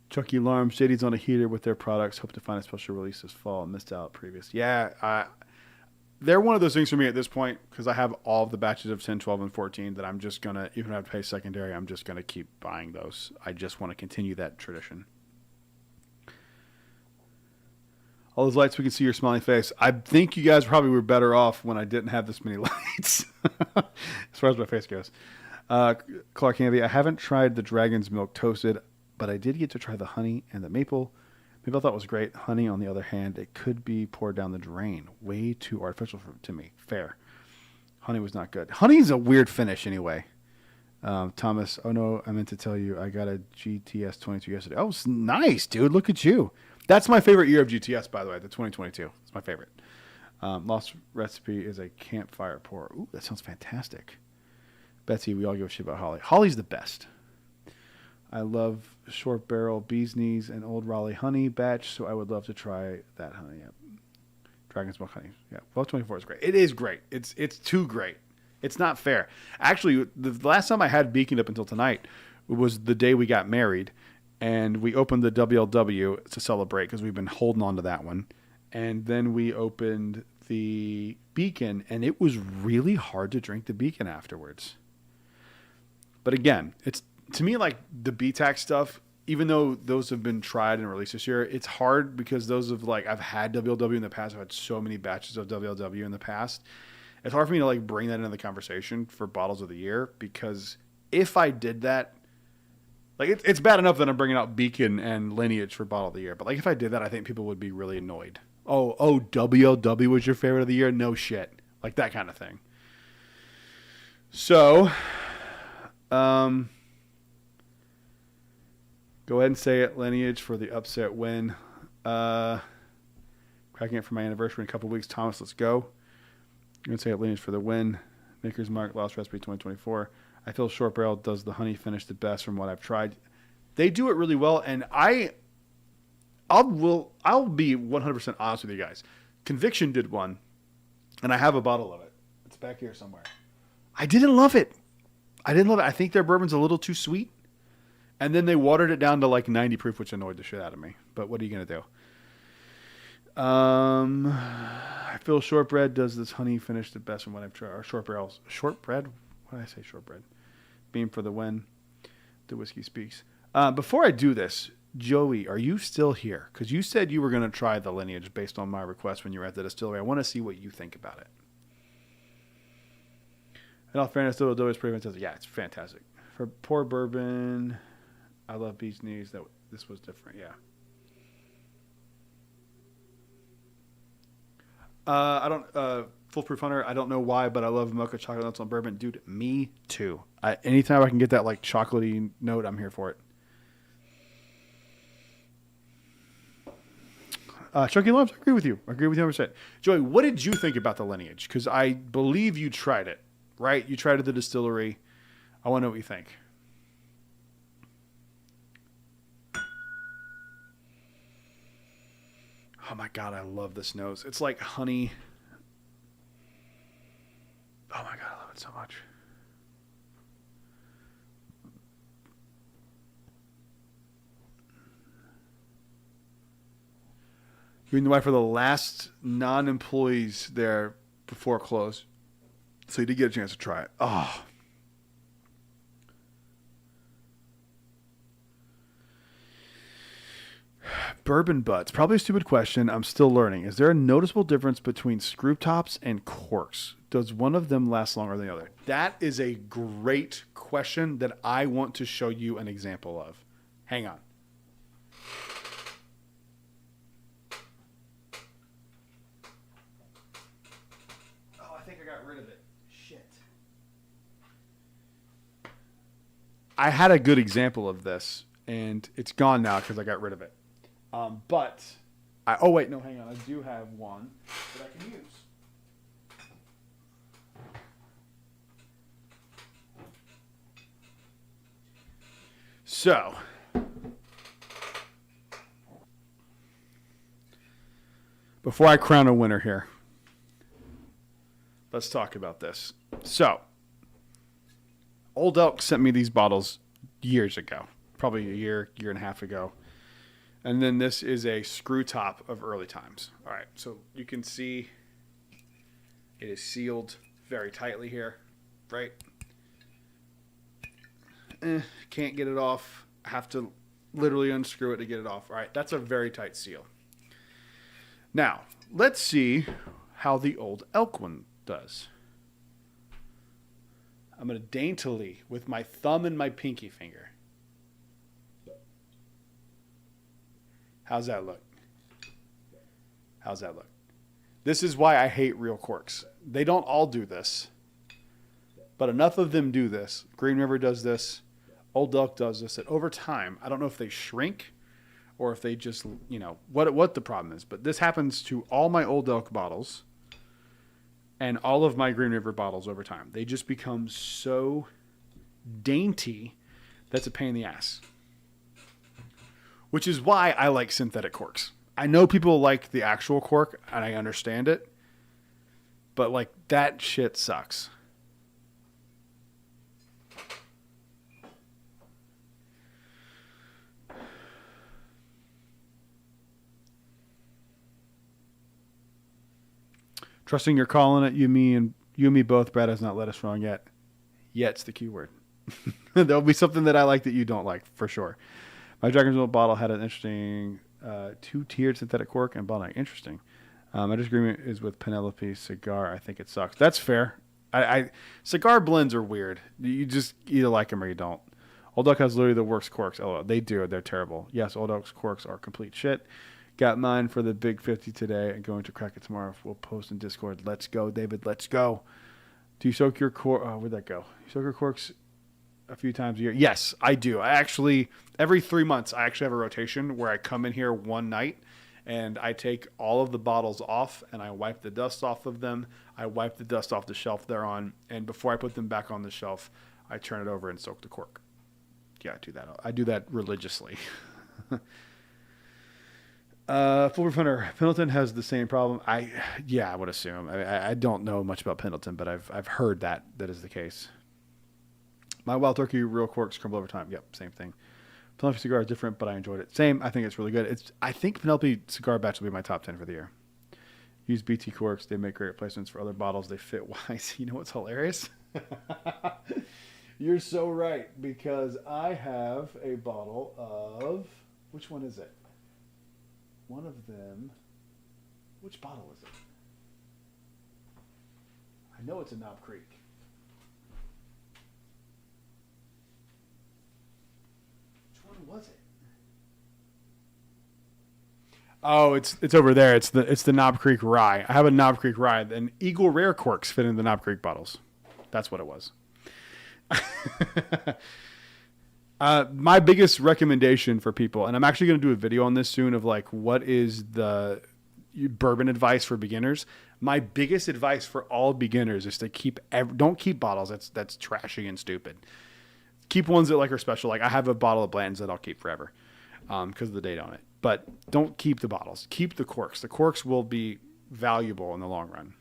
Chucky Alarm, Shady's on a heater with their products. Hope to find a special release this fall. Missed out previous. Yeah, they're one of those things for me at this point because I have all of the batches of 10, 12, and 14 that I'm just going to, even if I have to pay secondary, I'm just going to keep buying those. I just want to continue that tradition. All those lights, we can see your smiling face. I think you guys probably were better off when I didn't have this many lights as far as my face goes. Clark Hanvey, I haven't tried the Dragon's Milk Toasted, but I did get to try the honey and the maple. Maple I thought was great. Honey, on the other hand, it could be poured down the drain. Way too artificial to me. Fair. Honey was not good. Honey's a weird finish anyway. Thomas, oh no, I meant to tell you, I got a GTS 22 yesterday. Oh, it's nice, dude. Look at you. That's my favorite year of GTS, by the way, the 2022. It's my favorite. Lost Recipe is a campfire pour. Ooh, that sounds fantastic. Betsy, we all give a shit about Holly. Holly's the best. I love Short Barrel, Bee's Knees, and Old Raleigh Honey batch, so I would love to try that honey. Yep. Dragon's Milk Honey. Yeah, well, 24 is great. It is great. It's too great. It's not fair. Actually, the last time I had Beacon up until tonight was the day we got married, and we opened the WLW to celebrate because we've been holding on to that one. And then we opened the Beacon, and it was really hard to drink the Beacon afterwards. But again, it's to me like the BTAC stuff, even though those have been tried and released this year, it's hard because those of like, I've had WLW in the past. I've had so many batches of WLW in the past. It's hard for me to like bring that into the conversation for bottles of the year because if I did that, like it's bad enough that I'm bringing out Beacon and Lineage for bottle of the year. But like if I did that, I think people would be really annoyed. Oh, WLW was your favorite of the year? No shit. Like that kind of thing. So, go ahead and say it, Lineage, for the upset win. Cracking it for my anniversary in a couple of weeks. Thomas, let's go. I'm going to say it, Lineage, for the win. Maker's Mark, Lost Recipe 2024. I feel Short Barrel does the honey finish the best from what I've tried. They do it really well, and I'll be 100% honest with you guys. Conviction did one, and I have a bottle of it. It's back here somewhere. I didn't love it. I think their bourbon's a little too sweet. And then they watered it down to like 90 proof, which annoyed the shit out of me. But what are you going to do? I feel Shortbread does this honey finish the best from what I've tried. Or Short Barrels. Shortbread? What did I say? Shortbread. Beam for the win. The whiskey speaks. Before I do this, Joey, are you still here? Because you said you were going to try the Lineage based on my request when you were at the distillery. I want to see what you think about it. In all fairness, though, is pretty fantastic. Yeah, it's fantastic. For poor bourbon, I love Bee's Knees. This was different, yeah. I don't. Foolproof Hunter. I don't know why, but I love mocha chocolate nuts on bourbon. Dude, me too. Anytime I can get that like chocolatey note, I'm here for it. Chunky Lumps, I agree with you. I agree with you 100%. Joey, what did you think about the Lineage? Because I believe you tried it, right? You tried it at the distillery. I want to know what you think. Oh my God, I love this nose. It's like honey. Oh my God, I love it so much. You and the wife are the last non-employees there before close. So you did get a chance to try it. Oh. Bourbon butts. Probably a stupid question. I'm still learning. Is there a noticeable difference between screw tops and corks? Does one of them last longer than the other? That is a great question that I want to show you an example of. Hang on. I had a good example of this, and it's gone now because I got rid of it. Oh wait, no, hang on. I do have one that I can use. So, before I crown a winner here, let's talk about this. So, Old Elk sent me these bottles years ago, probably a year and a half ago. And then this is a screw top of early times. All right, so you can see it is sealed very tightly here, right? Can't get it off. I have to literally unscrew it to get it off. All right, that's a very tight seal. Now, let's see how the Old Elk one does. I'm going to daintily, with my thumb and my pinky finger. How's that look? How's that look? This is why I hate real corks. They don't all do this, but enough of them do this. Green River does this. Old Elk does this. That over time, I don't know if they shrink or if they just, what the problem is. But this happens to all my Old Elk bottles and all of my Green River bottles over time. They just become so dainty that's a pain in the ass. Which is why I like synthetic corks. I know people like the actual cork, and I understand it. But, that shit sucks. Trusting your call on it, you and me both. Brad has not let us wrong yet. Yet's the key word. There'll be something that I like that you don't like, for sure. My Dragon's Milk bottle had an interesting two-tiered synthetic cork and bottleneck. Interesting. My disagreement is with Penelope Cigar. I think it sucks. That's fair. Cigar blends are weird. You just either like them or you don't. Old Elk has literally the worst corks. Oh, they do. They're terrible. Yes, Old Elk's corks are complete shit. Got mine for the Big 50 today and going to crack it tomorrow. We'll post in Discord. Let's go, David. Let's go. Do you soak your cork? Oh, where'd that go? You soak your corks a few times a year? Yes, I do. I actually, every 3 months, I actually have a rotation where I come in here one night and I take all of the bottles off and I wipe the dust off of them. I wipe the dust off the shelf they're on. And before I put them back on the shelf, I turn it over and soak the cork. Yeah, I do that. I do that religiously. Foolproof Hunter, Pendleton has the same problem. I would assume. I don't know much about Pendleton, but I've heard that is the case. My Wild Turkey real corks crumble over time. Yep, same thing. Penelope Cigar is different, but I enjoyed it. Same. I think it's really good. I think Penelope Cigar batch will be my top 10 for the year. Use BT corks. They make great replacements for other bottles. They fit wise. You know what's hilarious? You're so right, because I have a bottle of, which one is it? One of them, which bottle is it? I know it's a Knob Creek. Which one was it? Oh, it's over there. It's the Knob Creek Rye. I have a Knob Creek Rye, and Eagle Rare corks fit in the Knob Creek bottles. That's what it was. My biggest recommendation for people, and I'm actually going to do a video on this soon, of like what is the bourbon advice for beginners. My biggest advice for all beginners is to don't keep bottles. That's trashy and stupid. Keep ones that like are special. Like I have a bottle of Blanton's that I'll keep forever because of the date on it. But don't keep the bottles. Keep the corks. The corks will be valuable in the long run.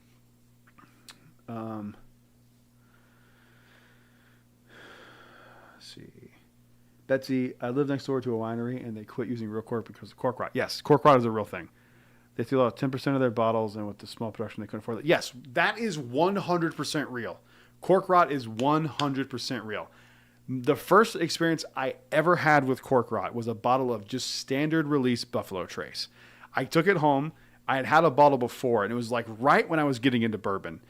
Let's see. Betsy, I live next door to a winery and they quit using real cork because of cork rot. Yes, cork rot is a real thing. They threw out 10% of their bottles, and with the small production, they couldn't afford it. Yes, that is 100% real. Cork rot is 100% real. The first experience I ever had with cork rot was a bottle of just standard release Buffalo Trace. I took it home. I had a bottle before, and it was like right when I was getting into bourbon.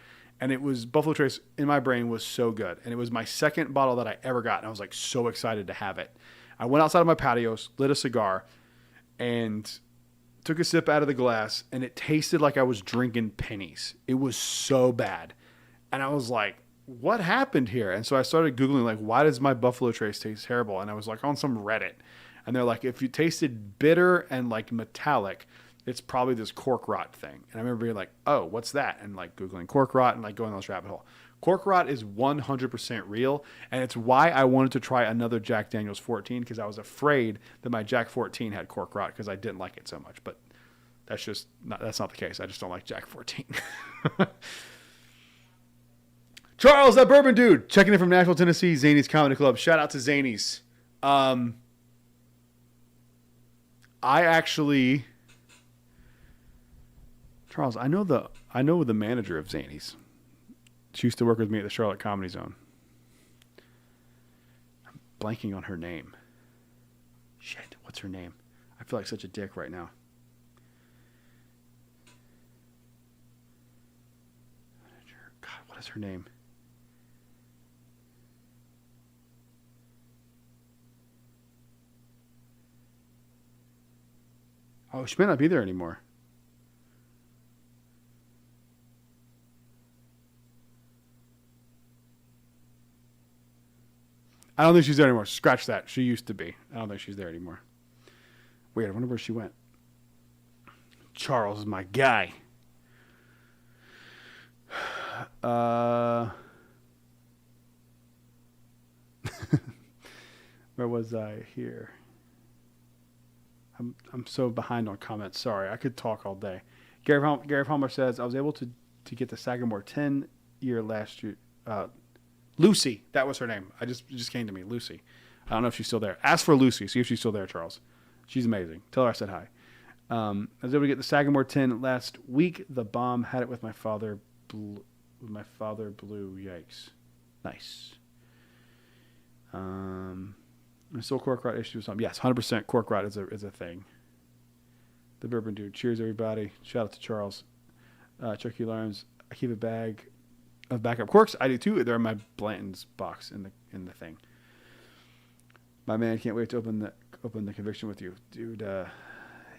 And it was Buffalo Trace in my brain was so good. And it was my second bottle that I ever got, and I was like so excited to have it. I went outside of my patio, lit a cigar, and took a sip out of the glass, and it tasted like I was drinking pennies. It was so bad. And I was like, what happened here? And so I started Googling, like, why does my Buffalo Trace taste terrible? And I was like on some Reddit. And they're like, if you tasted bitter and like metallic, it's probably this cork rot thing. And I remember being like, oh, what's that? And like Googling cork rot and like going on this rabbit hole. Cork rot is 100% real. And it's why I wanted to try another Jack Daniel's 14, because I was afraid that my Jack 14 had cork rot because I didn't like it so much. But that's not the case. I just don't like Jack 14. Charles, that bourbon dude, checking in from Nashville, Tennessee, Zany's Comedy Club. Shout out to Zany's. I actually, Charles, I know the manager of Zany's. She used to work with me at the Charlotte Comedy Zone. I'm blanking on her name. Shit, what's her name? I feel like such a dick right now. God, what is her name? Oh, she may not be there anymore. I don't think she's there anymore. Scratch that. She used to be. I don't think she's there anymore. Weird. I wonder where she went. Charles is my guy. Where was I here? I'm so behind on comments. Sorry, I could talk all day. Gary Palmer says, I was able to get the Sagamore 10-year last year. Lucy, that was her name. It just came to me. Lucy. I don't know if she's still there. Ask for Lucy. See if she's still there, Charles. She's amazing. Tell her I said hi. I was able to get the Sagamore 10 last week. The bomb had it with my father. My father blew. Yikes. Nice. Still cork rot issue or something. Yes, 100% cork rot is a thing. The bourbon dude. Cheers, everybody. Shout out to Charles. Chucky Alarms. I keep a bag of backup corks. I do too. They're in my Blanton's box in the thing. My man, can't wait to open the Conviction with you, dude.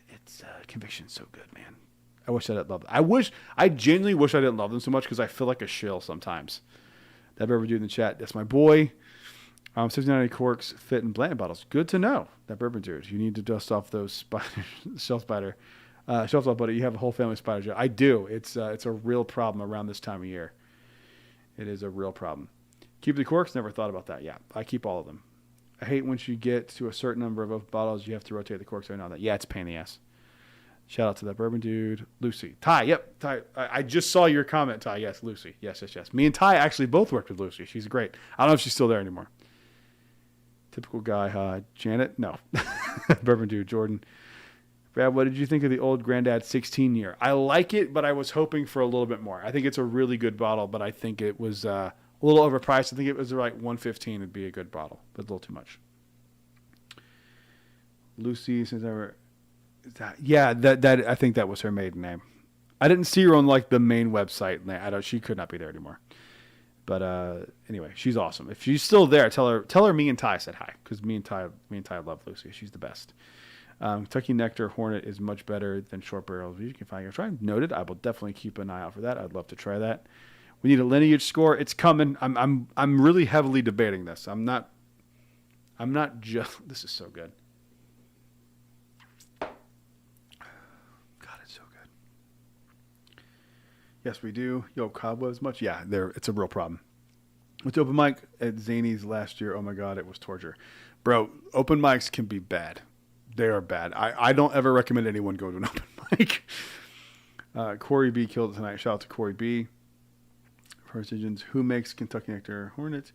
It's Conviction's so good, man. I wish I didn't love them. I genuinely wish I didn't love them so much because I feel like a shill sometimes. That bourbon dude in the chat. That's my boy. 69 corks fit in Blanton bottles. Good to know. That bourbon dude. You need to dust off those shelf life, buddy. You have a whole family of spiders. I do. It's a real problem around this time of year. It is a real problem. Keep the corks. Never thought about that. Yeah, I keep all of them. I hate once you get to a certain number of bottles, you have to rotate the corks. I know that. Yeah, it's a pain in the ass. Shout out to that bourbon dude. Lucy. Ty, yep. Ty. I just saw your comment, Ty. Yes, Lucy. Yes. Me and Ty actually both worked with Lucy. She's great. I don't know if she's still there anymore. Typical guy. Janet? No. Bourbon dude. Jordan. Brad, what did you think of the old Grandad 16-year? I like it, but I was hoping for a little bit more. I think it's a really good bottle, but I think it was a little overpriced. I think it was like $115 would be a good bottle, but a little too much. Lucy, since ever... Yeah, that I think that was her maiden name. I didn't see her on like the main website. She could not be there anymore. But anyway, she's awesome. If she's still there, tell her me and Ty said hi, because me and Ty love Lucy. She's the best. Kentucky Nectar Hornet is much better than Short Barrels. You can find it. Try noted. I will definitely keep an eye out for that. I'd love to try that. We need a Lineage score. It's coming. I'm really heavily debating this. I'm not just. This is so good. God, it's so good. Yes, we do. Yo, cobwebs much? Yeah, it's a real problem. With the open mic at Zany's last year, oh my God, it was torture. Bro, open mics can be bad. They are bad. I don't ever recommend anyone go to an open mic. Corey B killed it tonight. Shout out to Corey B. First Agents, who makes Kentucky Nectar Hornets?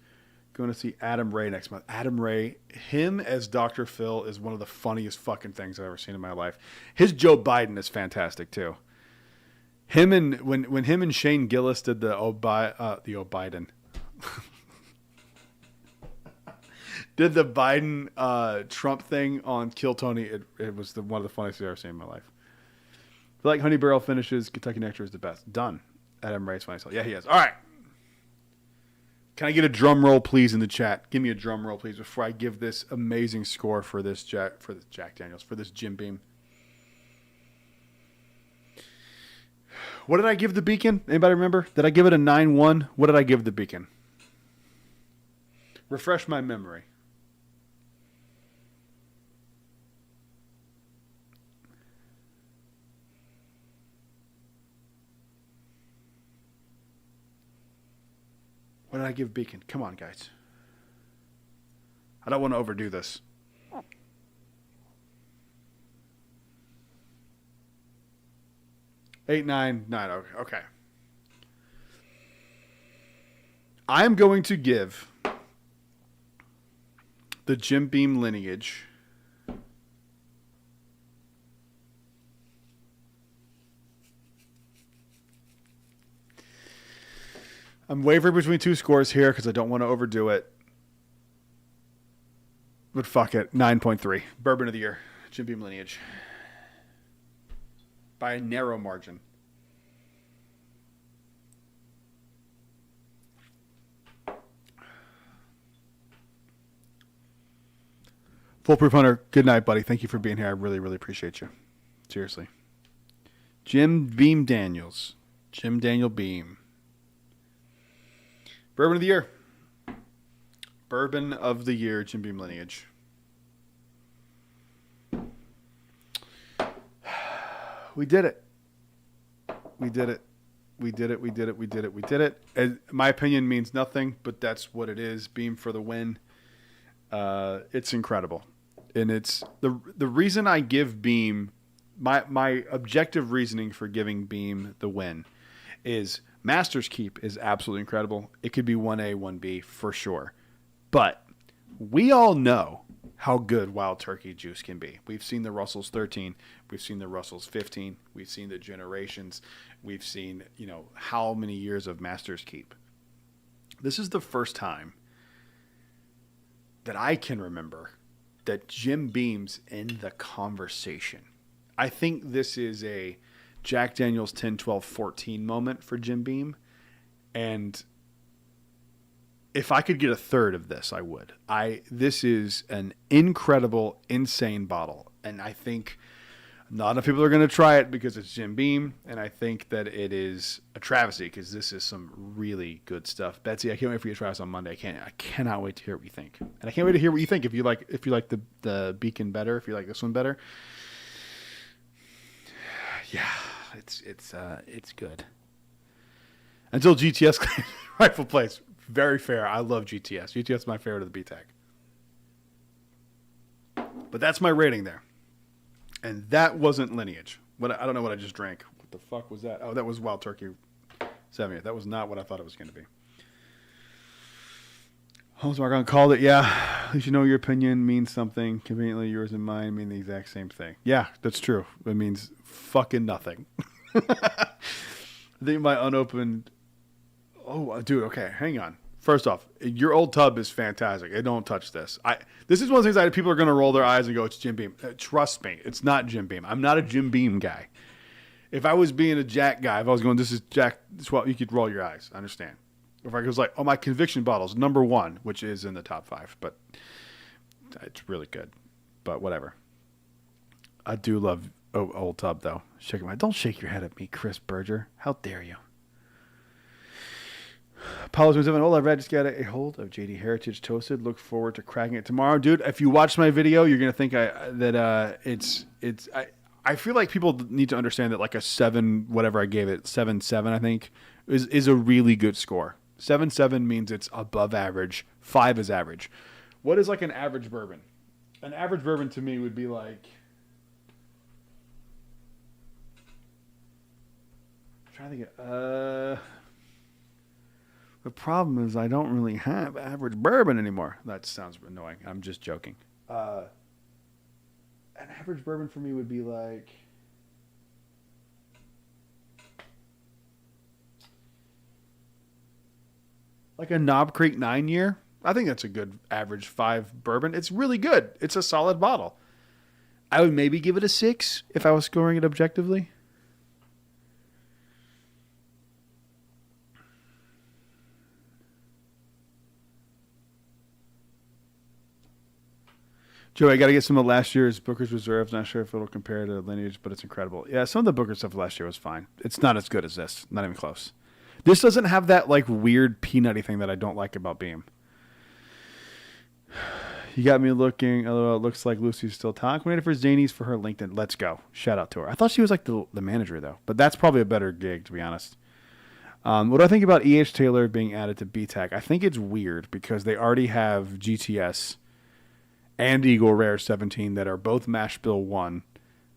Going to see Adam Ray next month. Adam Ray, him as Dr. Phil is one of the funniest fucking things I've ever seen in my life. His Joe Biden is fantastic too. Him and when him and Shane Gillis did the Biden did the Biden Trump thing on Kill Tony, it was one of the funniest I've ever seen in my life. I feel like Honey Barrel finishes, Kentucky Nectar is the best. Done. Adam Ray's funny. Yeah, he is. All right. Can I get a drum roll, please, in the chat? Give me a drum roll, please, before I give this amazing score for this Jack Daniels, for this Jim Beam. What did I give the Beacon? Anybody remember? Did I give it a 9-1? What did I give the Beacon? Refresh my memory. What did I give Beacon? Come on, guys. I don't want to overdo this. Eight, nine. Okay. I am going to give the Jim Beam Lineage I'm wavering between two scores here because I don't want to overdo it. But fuck it. 9.3. Bourbon of the year. Jim Beam Lineage. By a narrow margin. Foolproof Hunter, good night, buddy. Thank you for being here. I really, really appreciate you. Seriously. Jim Beam Daniels. Jim Daniel Beam. Bourbon of the year. Bourbon of the year, Jim Beam Lineage. We did it. We did it. We did it. We did it. We did it. We did it. And my opinion means nothing, but that's what it is. Beam for the win. It's incredible. And it's the reason I give Beam, my objective reasoning for giving Beam the win is Master's Keep is absolutely incredible. It could be 1A, 1B for sure. But we all know how good Wild Turkey juice can be. We've seen the Russell's 13. We've seen the Russell's 15. We've seen the Generations. We've seen, how many years of Master's Keep. This is the first time that I can remember that Jim Beam's in the conversation. I think this is a Jack Daniels 10, 12, 14 moment for Jim Beam. And if I could get a third of this, I would. This is an incredible, insane bottle. And I think not enough people are going to try it because it's Jim Beam. And I think that it is a travesty because this is some really good stuff. Betsy, I can't wait for you to try this on Monday. I cannot wait to hear what you think. And I can't wait to hear what you think. If you like the Beacon better, if you like this one better. Yeah, it's good. Until GTS claims rightful place. Very fair. I love GTS. GTS is my favorite of the BTAC. But that's my rating there. And that wasn't Lineage. I don't know what I just drank. What the fuck was that? Oh, that was Wild Turkey 70th. That was not what I thought it was going to be. Holmesmark on called it. Yeah, at least you know your opinion means something. Conveniently, yours and mine mean the exact same thing. Yeah, that's true. It means fucking nothing. I think my unopened... Oh, dude, okay, hang on. First off, your old tub is fantastic. Don't touch this. This is one of the things people are going to roll their eyes and go, it's Jim Beam. Trust me, it's not Jim Beam. I'm not a Jim Beam guy. If I was being a Jack guy, if I was going, this is Jack, well, you could roll your eyes. I understand. If I was like, oh, my conviction bottle's number 1, which is in the top 5, but it's really good. But whatever. I do love Old Tub, though. Don't shake your head at me, Chris Berger. How dare you? Apollo 27. Old, I've just got a hold of JD Heritage Toasted. Look forward to cracking it tomorrow. Dude, if you watch my video, you're going to think I feel like people need to understand that like a 7, whatever I gave it, 7.7, I think, is a really good score. 7.7 means it's above average. 5 is average. What is like an average bourbon? An average bourbon to me would be like... I'm trying to think of... The problem is I don't really have average bourbon anymore. That sounds annoying. I'm just joking. An average bourbon for me would be like... Like a Knob Creek 9-year. I think that's a good average 5 bourbon. It's really good. It's a solid bottle. I would maybe give it a 6 if I was scoring it objectively. Joey, I got to get some of last year's Booker's Reserves. Not sure if it'll compare to Lineage, but it's incredible. Yeah, some of the Booker stuff last year was fine. It's not as good as this. Not even close. This doesn't have that like weird peanutty thing that I don't like about Beam. You got me looking. Although it looks like Lucy's still talking. Waiting for Zanies for her LinkedIn. Let's go. Shout out to her. I thought she was like the manager though, but that's probably a better gig to be honest. What do I think about E.H. Taylor being added to BTAC? I think it's weird because they already have GTS and Eagle Rare 17 that are both mash bill 1,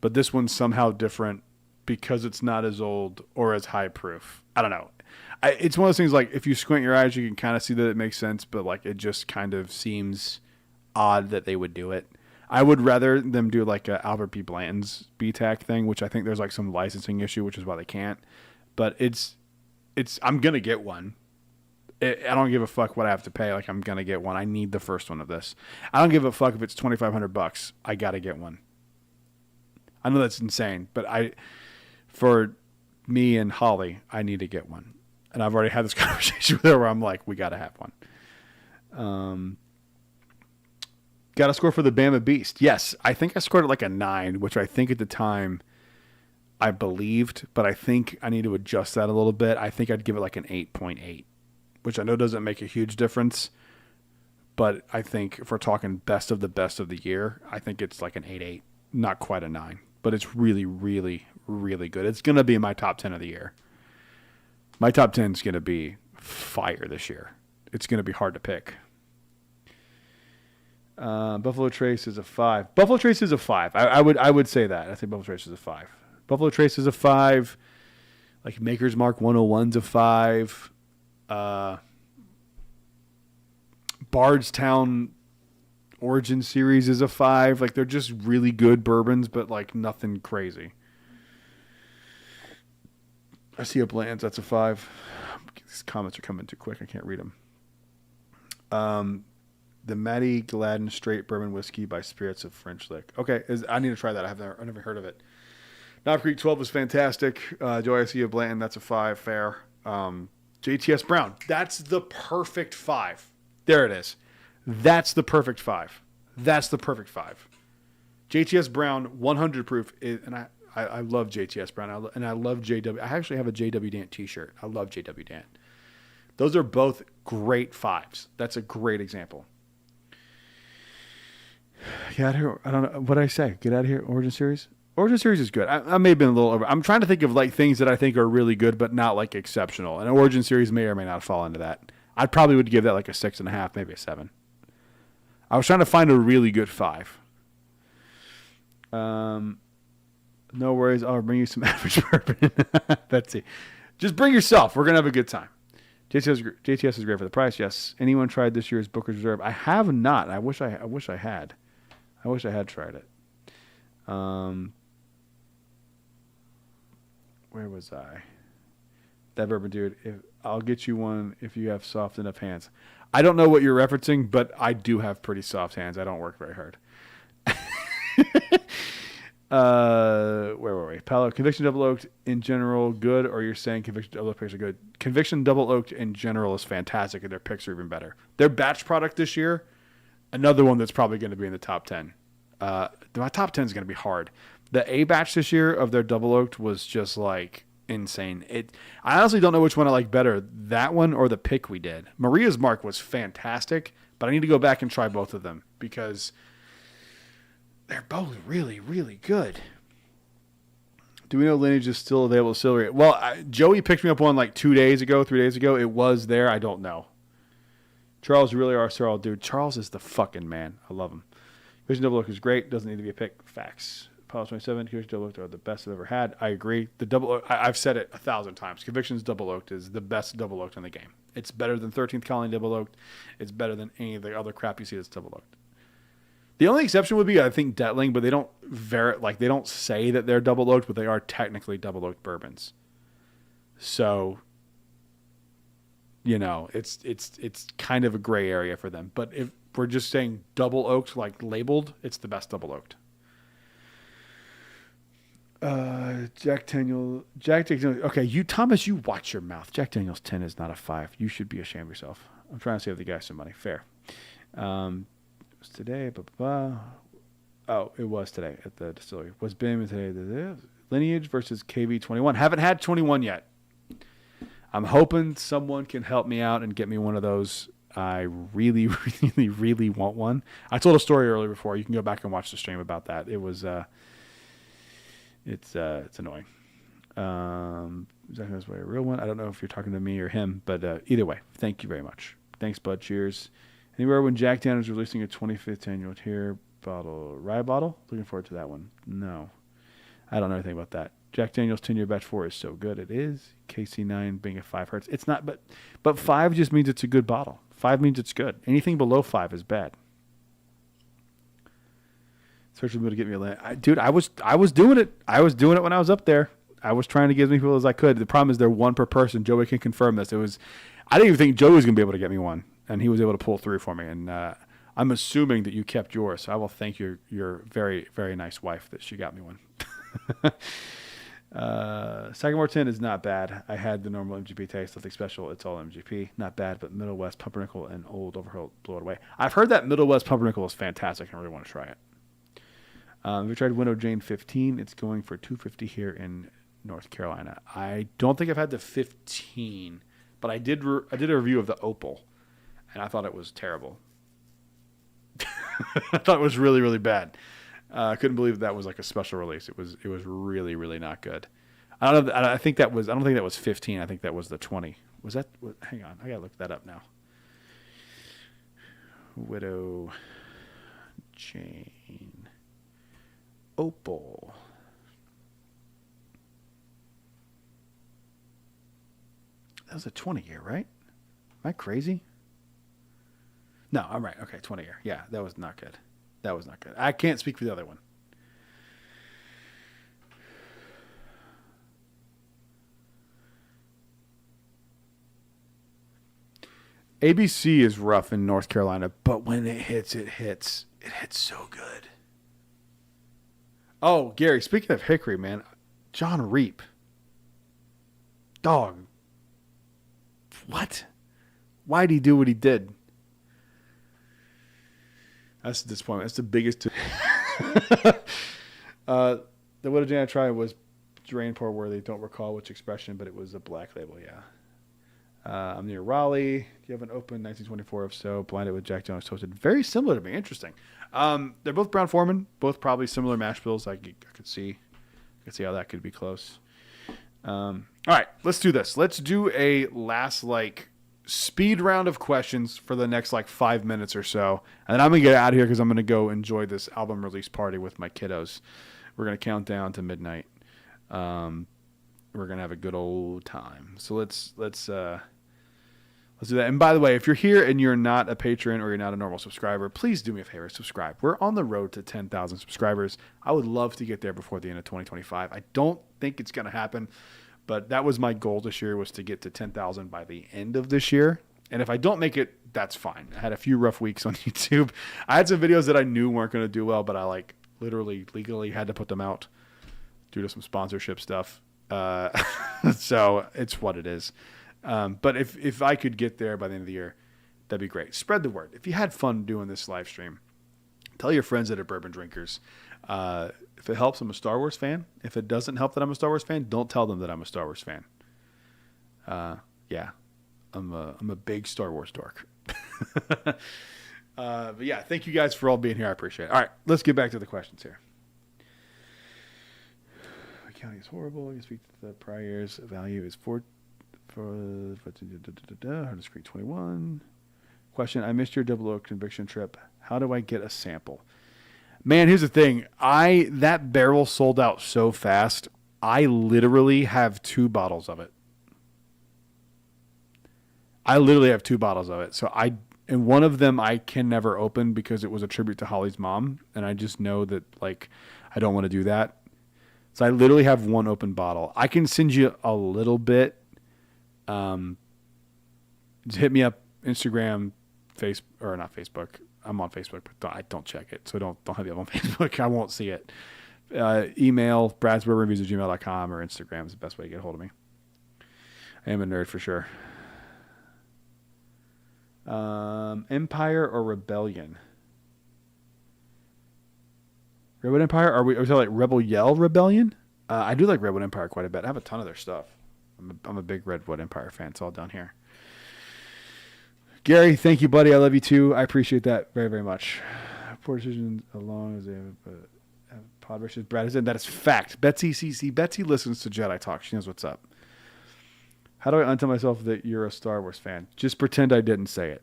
but this one's somehow different because it's not as old or as high proof. I don't know. It's one of those things like if you squint your eyes, you can kind of see that it makes sense, but like it just kind of seems odd that they would do it. I would rather them do like a Albert P. Blanton's BTAC thing, which I think there's like some licensing issue, which is why they can't. But I'm gonna get one. I don't give a fuck what I have to pay. Like I'm gonna get one. I need the first one of this. I don't give a fuck if it's $2,500. I gotta get one. I know that's insane, but for me and Holly, I need to get one. And I've already had this conversation with her where I'm like, we gotta have one. Got a score for the Bama Beast. Yes, I think I scored it like a 9, which I think at the time I believed, but I think I need to adjust that a little bit. I think I'd give it like an 8.8, which I know doesn't make a huge difference, but I think if we're talking best of the year, I think it's like an 8.8, not quite a 9, but it's really, really, really good. It's going to be in my top 10 of the year. My top 10 is going to be fire this year. It's going to be hard to pick. Buffalo Trace is a 5. Buffalo Trace is a 5. I would say that. I think Buffalo Trace is a 5. Buffalo Trace is a 5. Like Maker's Mark 101's a 5. Bardstown Origin Series is a 5. Like they're just really good bourbons, but like nothing crazy. I see a Blanton's. That's a 5. These comments are coming too quick. I can't read them. The Matty Gladden Straight Bourbon Whiskey by Spirits of French Lick. Okay, I need to try that. I've never heard of it. Knob Creek 12 is fantastic. Joy, I see a Blanton. That's a 5. Fair. JTS Brown. That's the perfect 5. There it is. That's the perfect 5. That's the perfect 5. JTS Brown, 100 proof. And I love JTS Brown. I love JW. I actually have a JW Dant t-shirt. I love JW Dant. Those are both great 5s. That's a great example. Get out of here. I don't know. What did I say? Get out of here. Origin Series? Origin Series is good. I may have been a little over. I'm trying to think of like things that I think are really good, but not like exceptional. And Origin Series may or may not fall into that. I probably would give that like a 6.5, maybe a 7. I was trying to find a really good 5. No worries. I'll bring you some average bourbon. That's it. Just bring yourself. We're going to have a good time. JTS is great for the price. Yes. Anyone tried this year's Booker's Reserve? I have not. I wish I had. I wish I had tried it. Where was I? That bourbon dude. I'll get you one if you have soft enough hands. I don't know what you're referencing, but I do have pretty soft hands. I don't work very hard. Where were we? Palo, Conviction Double Oaked in general good, or you're saying Conviction Double Oaked picks are good? Conviction Double Oaked in general is fantastic, and their picks are even better. Their batch product this year, another one that's probably going to be in the top 10. My top 10 is going to be hard. The A batch this year of their Double Oaked was just like insane. I honestly don't know which one I like better, that one or the pick we did. Maria's Mark was fantastic, but I need to go back and try both of them because they're both really, really good. Do we know Lineage is still available to Silvery? Well, Joey picked me up one like 3 days ago. It was there. I don't know. Charles really are Sir, dude. Charles is the fucking man. I love him. Conviction Double Oaked is great. Doesn't need to be a pick. Facts. Apollo 27, Conviction Double Oaked are the best I've ever had. I agree. I've said it 1,000 times. Convictions Double Oaked is the best Double Oaked in the game. It's better than 13th Colony Double Oaked. It's better than any of the other crap you see that's Double Oaked. The only exception would be, I think, Detling, but they don't they don't say that they're Double Oaked, but they are technically Double Oaked bourbons. So, it's kind of a gray area for them. But if we're just saying Double Oaked, like labeled, it's the best Double Oaked. Jack Daniels. Okay, Thomas, you watch your mouth. Jack Daniels 10 is not a 5. You should be ashamed of yourself. I'm trying to save the guy some money. Fair. It was today. Oh, it was today at the distillery. Was BIM today? Lineage versus KV21. Haven't had 21 yet. I'm hoping someone can help me out and get me one of those. I really, really, really want one. I told a story earlier before. You can go back and watch the stream about that. It was. It's annoying. Exactly, that's why a real one. I don't know if you're talking to me or him, but either way, thank you very much. Thanks, bud. Cheers. Anywhere when Jack Daniels is releasing a 25th annual tier rye bottle? Looking forward to that one. No, I don't know anything about that. Jack Daniels 10-year batch 4 is so good. It is. KC9 being a 5 hertz. It's not, but 5 just means it's a good bottle. 5 means it's good. Anything below 5 is bad. Searching to get me a land. Dude, I was doing it. I was doing it when I was up there. I was trying to get as many people as I could. The problem is they're one per person. Joey can confirm this. I didn't even think Joey was going to be able to get me one, and he was able to pull through for me. And I'm assuming that you kept yours. So I will thank your very, very nice wife that she got me one. Sagamore 10 is not bad. I had the normal MGP taste. Nothing special. It's all MGP. Not bad, but Middle West Pumpernickel and Old Overhill blow it away. I've heard that Middle West Pumpernickel is fantastic. I really want to try it. We tried Window Jane 15. It's going for $250 here in North Carolina. I don't think I've had the 15, but I did a review of the Opal, and I thought it was terrible. I thought it was really, really bad. I couldn't believe that was like a special release. It was really, really not good. I don't know. I don't think that was 15. I think that was the 20. Was that? Hang on, I gotta look that up now. Widow Jane Opal. That was a 20-year, right? Am I crazy? No, I'm right. Okay, 20-year. Yeah, that was not good. I can't speak for the other one. ABC is rough in North Carolina, but when it hits. It hits so good. Oh, Gary, speaking of hickory, man, John Reap. Dog. What? Why'd he do what he did? That's a disappointment. That's the biggest. The Widow Jane I tried was drain pour worthy. Don't recall which expression, but it was a black label, yeah. I'm near Raleigh. Do you have an open 1924? If so, blinded with Jack Daniels toasted. Very similar to me. Interesting. They're both Brown Foreman. Both probably similar mash bills. I could see how that could be close. All right, let's do this. Let's do a last speed round of questions for the next 5 minutes or so, and then I'm gonna get out of here because I'm gonna go enjoy this album release party with my kiddos. We're gonna count down to midnight. We're gonna have a good old time. So let's do that. And by the way, if you're here and you're not a patron or you're not a normal subscriber, please do me a favor, subscribe. We're on the road to 10,000 subscribers. I would love to get there before the end of 2025. I don't think it's going to happen, but that was my goal this year, was to get to 10,000 by the end of this year. And if I don't make it, that's fine. I had a few rough weeks on YouTube. I had some videos that I knew weren't going to do well, but I literally legally had to put them out due to some sponsorship stuff. So it's what it is. But if I could get there by the end of the year, that'd be great. Spread the word. If you had fun doing this live stream, tell your friends that are bourbon drinkers. If it helps, I'm a Star Wars fan. If it doesn't help that I'm a Star Wars fan, don't tell them that I'm a Star Wars fan. Yeah, I'm a big Star Wars dork. But yeah, thank you guys for all being here. I appreciate it. All right, let's get back to the questions here. Accounting is horrible. You speak to the prior year's value is 4 for discrete 21. Question: I missed your double oak conviction trip. How do I get a sample? Man, here's the thing. That barrel sold out so fast. I literally have 2 bottles of it. So and one of them I can never open because it was a tribute to Holly's mom, and I just know that like I don't want to do that. So I literally have 1 open bottle. I can send you a little bit. Just hit me up Instagram, or not Facebook. I'm on Facebook, but I don't check it, so don't hit me up on Facebook. I won't see it. Email bradsbourbonreviews@gmail.com or Instagram is the best way to get a hold of me. I am a nerd for sure. Empire or Rebellion? Redwood Empire? Are we talking like Rebel Yell Rebellion? I do like Redwood Empire quite a bit. I have a ton of their stuff. I'm a big Redwood Empire fan. It's all down here. Gary, thank you, buddy. I love you too. I appreciate that very, very much. Poor decisions along as they have pod versus Brad is in. That is fact. Betsy CC. Betsy listens to Jedi Talk. She knows what's up. How do I untell myself that you're a Star Wars fan? Just pretend I didn't say it.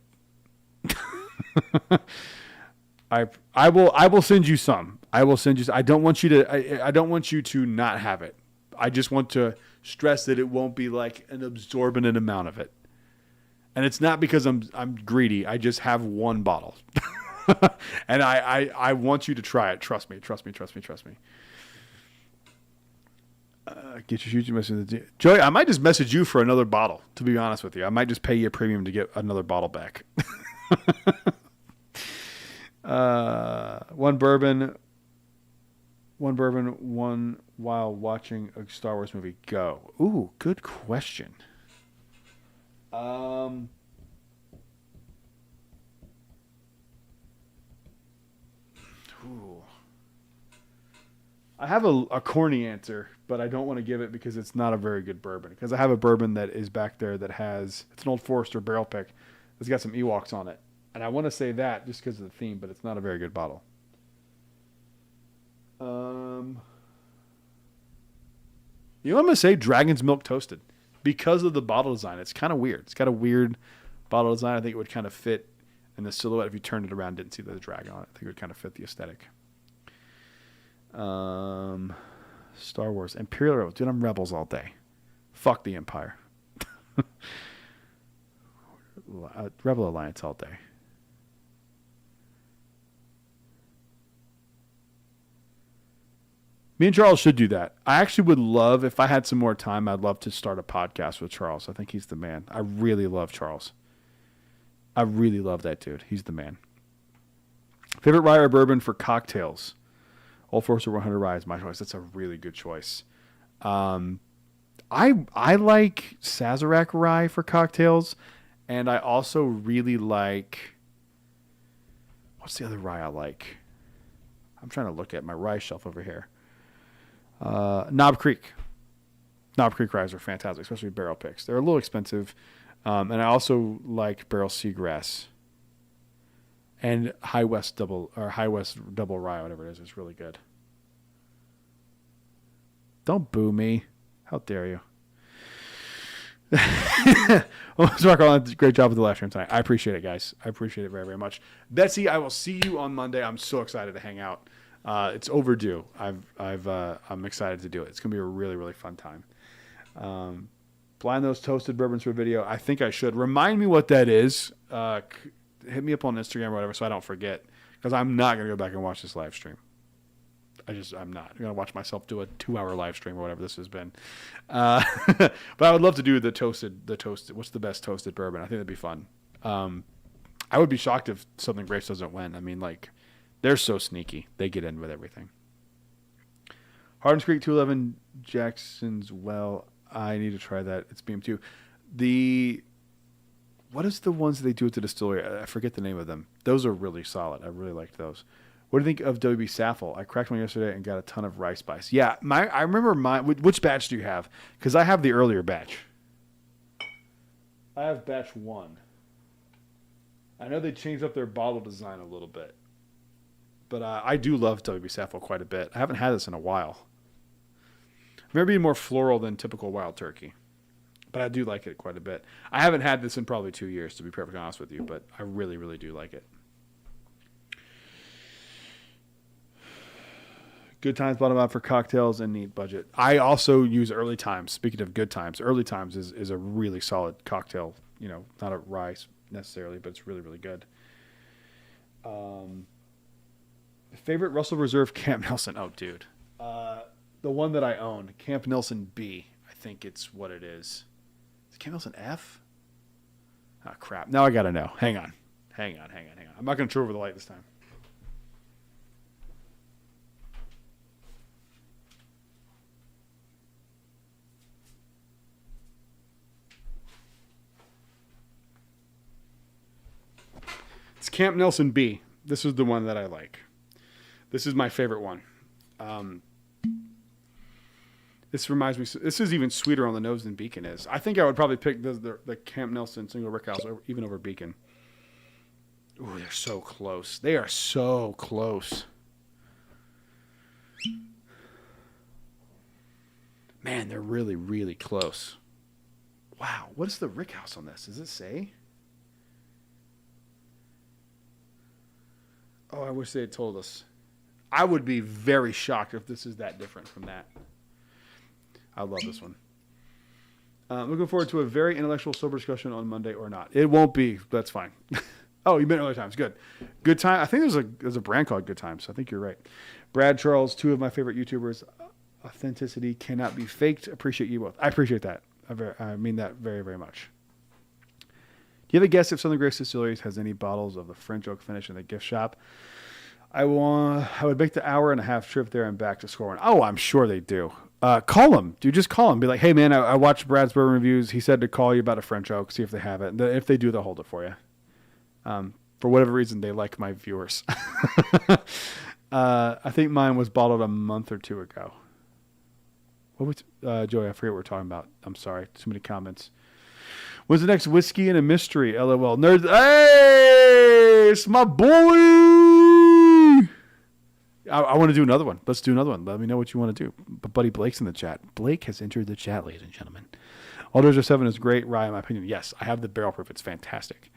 I will send you some. I will send you. I don't want you to. I don't want you to not have it. I just want to stress that it won't be like an absorbent amount of it. And it's not because I'm greedy. I just have 1 bottle. And I want you to try it. Trust me. Get your future message. Joey, I might just message you for another bottle, to be honest with you. I might just pay you a premium to get another bottle back. 1 bourbon, 1 while watching a Star Wars movie. Go. Ooh, good question. I have a corny answer, but I don't want to give it because it's not a very good bourbon. Because I have a bourbon that is back there that it's an Old Forester barrel pick. It's got some Ewoks on it. And I want to say that just because of the theme, but it's not a very good bottle. You know what I'm going to say? Dragon's Milk Toasted. Because of the bottle design. It's kind of weird. It's got a weird bottle design. I think it would kind of fit in the silhouette. If you turned it around, didn't see the dragon on it. I think it would kind of fit the aesthetic. Star Wars. Imperial Rebels. Dude, I'm Rebels all day. Fuck the Empire. Rebel Alliance all day. Me and Charles should do that. I actually would love, if I had some more time, I'd love to start a podcast with Charles. I think he's the man. I really love Charles. I really love that dude. He's the man. Favorite rye or bourbon for cocktails? Old Forester 100 rye is my choice. That's a really good choice. I like Sazerac rye for cocktails, and I also really like, what's the other rye I like? I'm trying to look at my rye shelf over here. Knob Creek. Knob Creek ryes are fantastic, especially barrel picks. They're a little expensive. And I also like Barrel Seagrass. And High West Double Rye, whatever it is. It's really good. Don't boo me. How dare you? Great job with the live stream tonight. I appreciate it, guys. I appreciate it very, very much. Betsy, I will see you on Monday. I'm so excited to hang out. It's overdue. I'm excited to do it. It's gonna be a really, really fun time. Blind those toasted bourbons for video. I think I should. Remind me what that is. Hit me up on Instagram or whatever so I don't forget. Because I'm not gonna go back and watch this live stream. I'm not. I'm gonna watch myself do a 2-hour live stream or whatever this has been. But I would love to do the toasted. What's the best toasted bourbon? I think that'd be fun. I would be shocked if Southern Grapes doesn't win. I mean, like, they're so sneaky. They get in with everything. Hardens Creek 211 Jackson's Well. I need to try that. It's BM2. What is the ones that they do at the distillery? I forget the name of them. Those are really solid. I really liked those. What do you think of WB Saffel? I cracked one yesterday and got a ton of rye spice. Yeah, I remember mine. Which batch do you have? Because I have the earlier batch. I have batch 1. I know they changed up their bottle design a little bit. But I do love WB Saffel quite a bit. I haven't had this in a while. Maybe more floral than typical Wild Turkey. But I do like it quite a bit. I haven't had this in probably 2 years, to be perfectly honest with you. But I really, really do like it. Good Times bottom out for cocktails and neat budget. I also use Early Times. Speaking of Good Times, Early Times is a really solid cocktail. You know, not a rye necessarily, but it's really, really good. Favorite Russell Reserve Camp Nelson. Oh, dude. The one that I own, Camp Nelson B. I think it's what it is. Is it Camp Nelson F? Oh, crap. Now I got to know. Hang on. I'm not going to turn over the light this time. It's Camp Nelson B. This is the one that I like. This is my favorite one. This reminds me. This is even sweeter on the nose than Beacon is. I think I would probably pick the Camp Nelson Single Rickhouse even over Beacon. Ooh, they're so close. They are so close. Man, they're really, really close. Wow, what is the Rickhouse on this? Does it say? Oh, I wish they had told us. I would be very shocked if this is that different from that. I love this one. Looking forward to a very intellectual, sober discussion on Monday or not. It won't be. That's fine. Oh, you meant Early Times. Good. Good Time. I think there's a brand called Good Times. I think you're right. Brad Charles, 2 of my favorite YouTubers. Authenticity cannot be faked. Appreciate you both. I appreciate that. I mean that very, very much. Do you have a guess if Southern Grace Distilleries has any bottles of the French oak finish in the gift shop? I would make the 1.5-hour trip there and back to score one. Oh, I'm sure they do. Call them. Dude, just call them. Be like, hey, man, I watched Brad's Bourbon Reviews. He said to call you about a French oak, see if they have it. If they do, they'll hold it for you. For whatever reason, they like my viewers. I think mine was bottled a month or 2 ago. What was Joey, I forget what we're talking about. I'm sorry. Too many comments. When's the next whiskey and a mystery? LOL. Nerds. Hey, it's my boy. I want to do another one. Let's do another one. Let me know what you want to do. But Buddy Blake's in the chat. Blake has entered the chat, ladies and gentlemen. Aldridge 7 is great. Rye, in my opinion. Yes, I have the barrel proof. It's fantastic.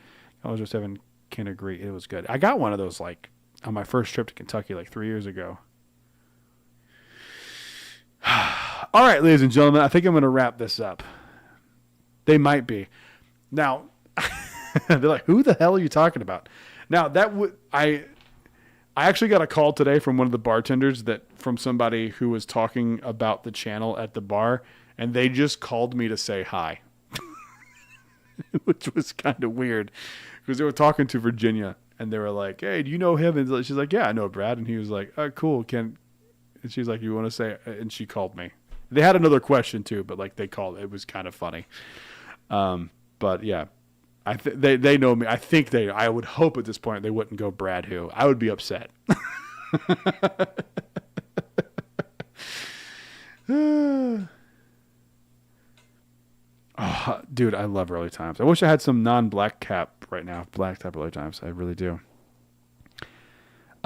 Aldridge 7 can agree. It was good. I got one of those like on my first trip to Kentucky like 3 years ago. All right, ladies and gentlemen, I think I'm going to wrap this up. They might be. Now, they're like, who the hell are you talking about? Now, I actually got a call today from one of the bartenders from somebody who was talking about the channel at the bar, and they just called me to say hi, which was kind of weird because they were talking to Virginia, and they were like, hey, do you know him? And she's like, yeah, I know Brad. And he was like, oh, cool. And she's like, you want to say, and she called me. They had another question too, but like they called, it was kind of funny. But yeah, they know me. I would hope at this point they wouldn't go Brad who. I would be upset. Oh, dude, I love Early Times. I wish I had some non-black cap right now. Black cap Early Times. I really do.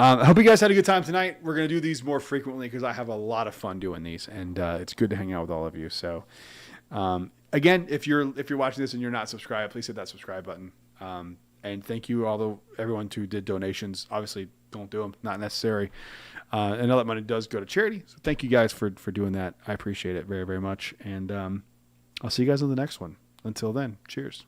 I hope you guys had a good time tonight. We're going to do these more frequently because I have a lot of fun doing these, and it's good to hang out with all of you. So, again, if you're watching this and you're not subscribed, please hit that subscribe button. And thank you everyone who did donations. Obviously, don't do them; not necessary. And all that money does go to charity. So, thank you guys for doing that. I appreciate it very, very much. And I'll see you guys on the next one. Until then, cheers.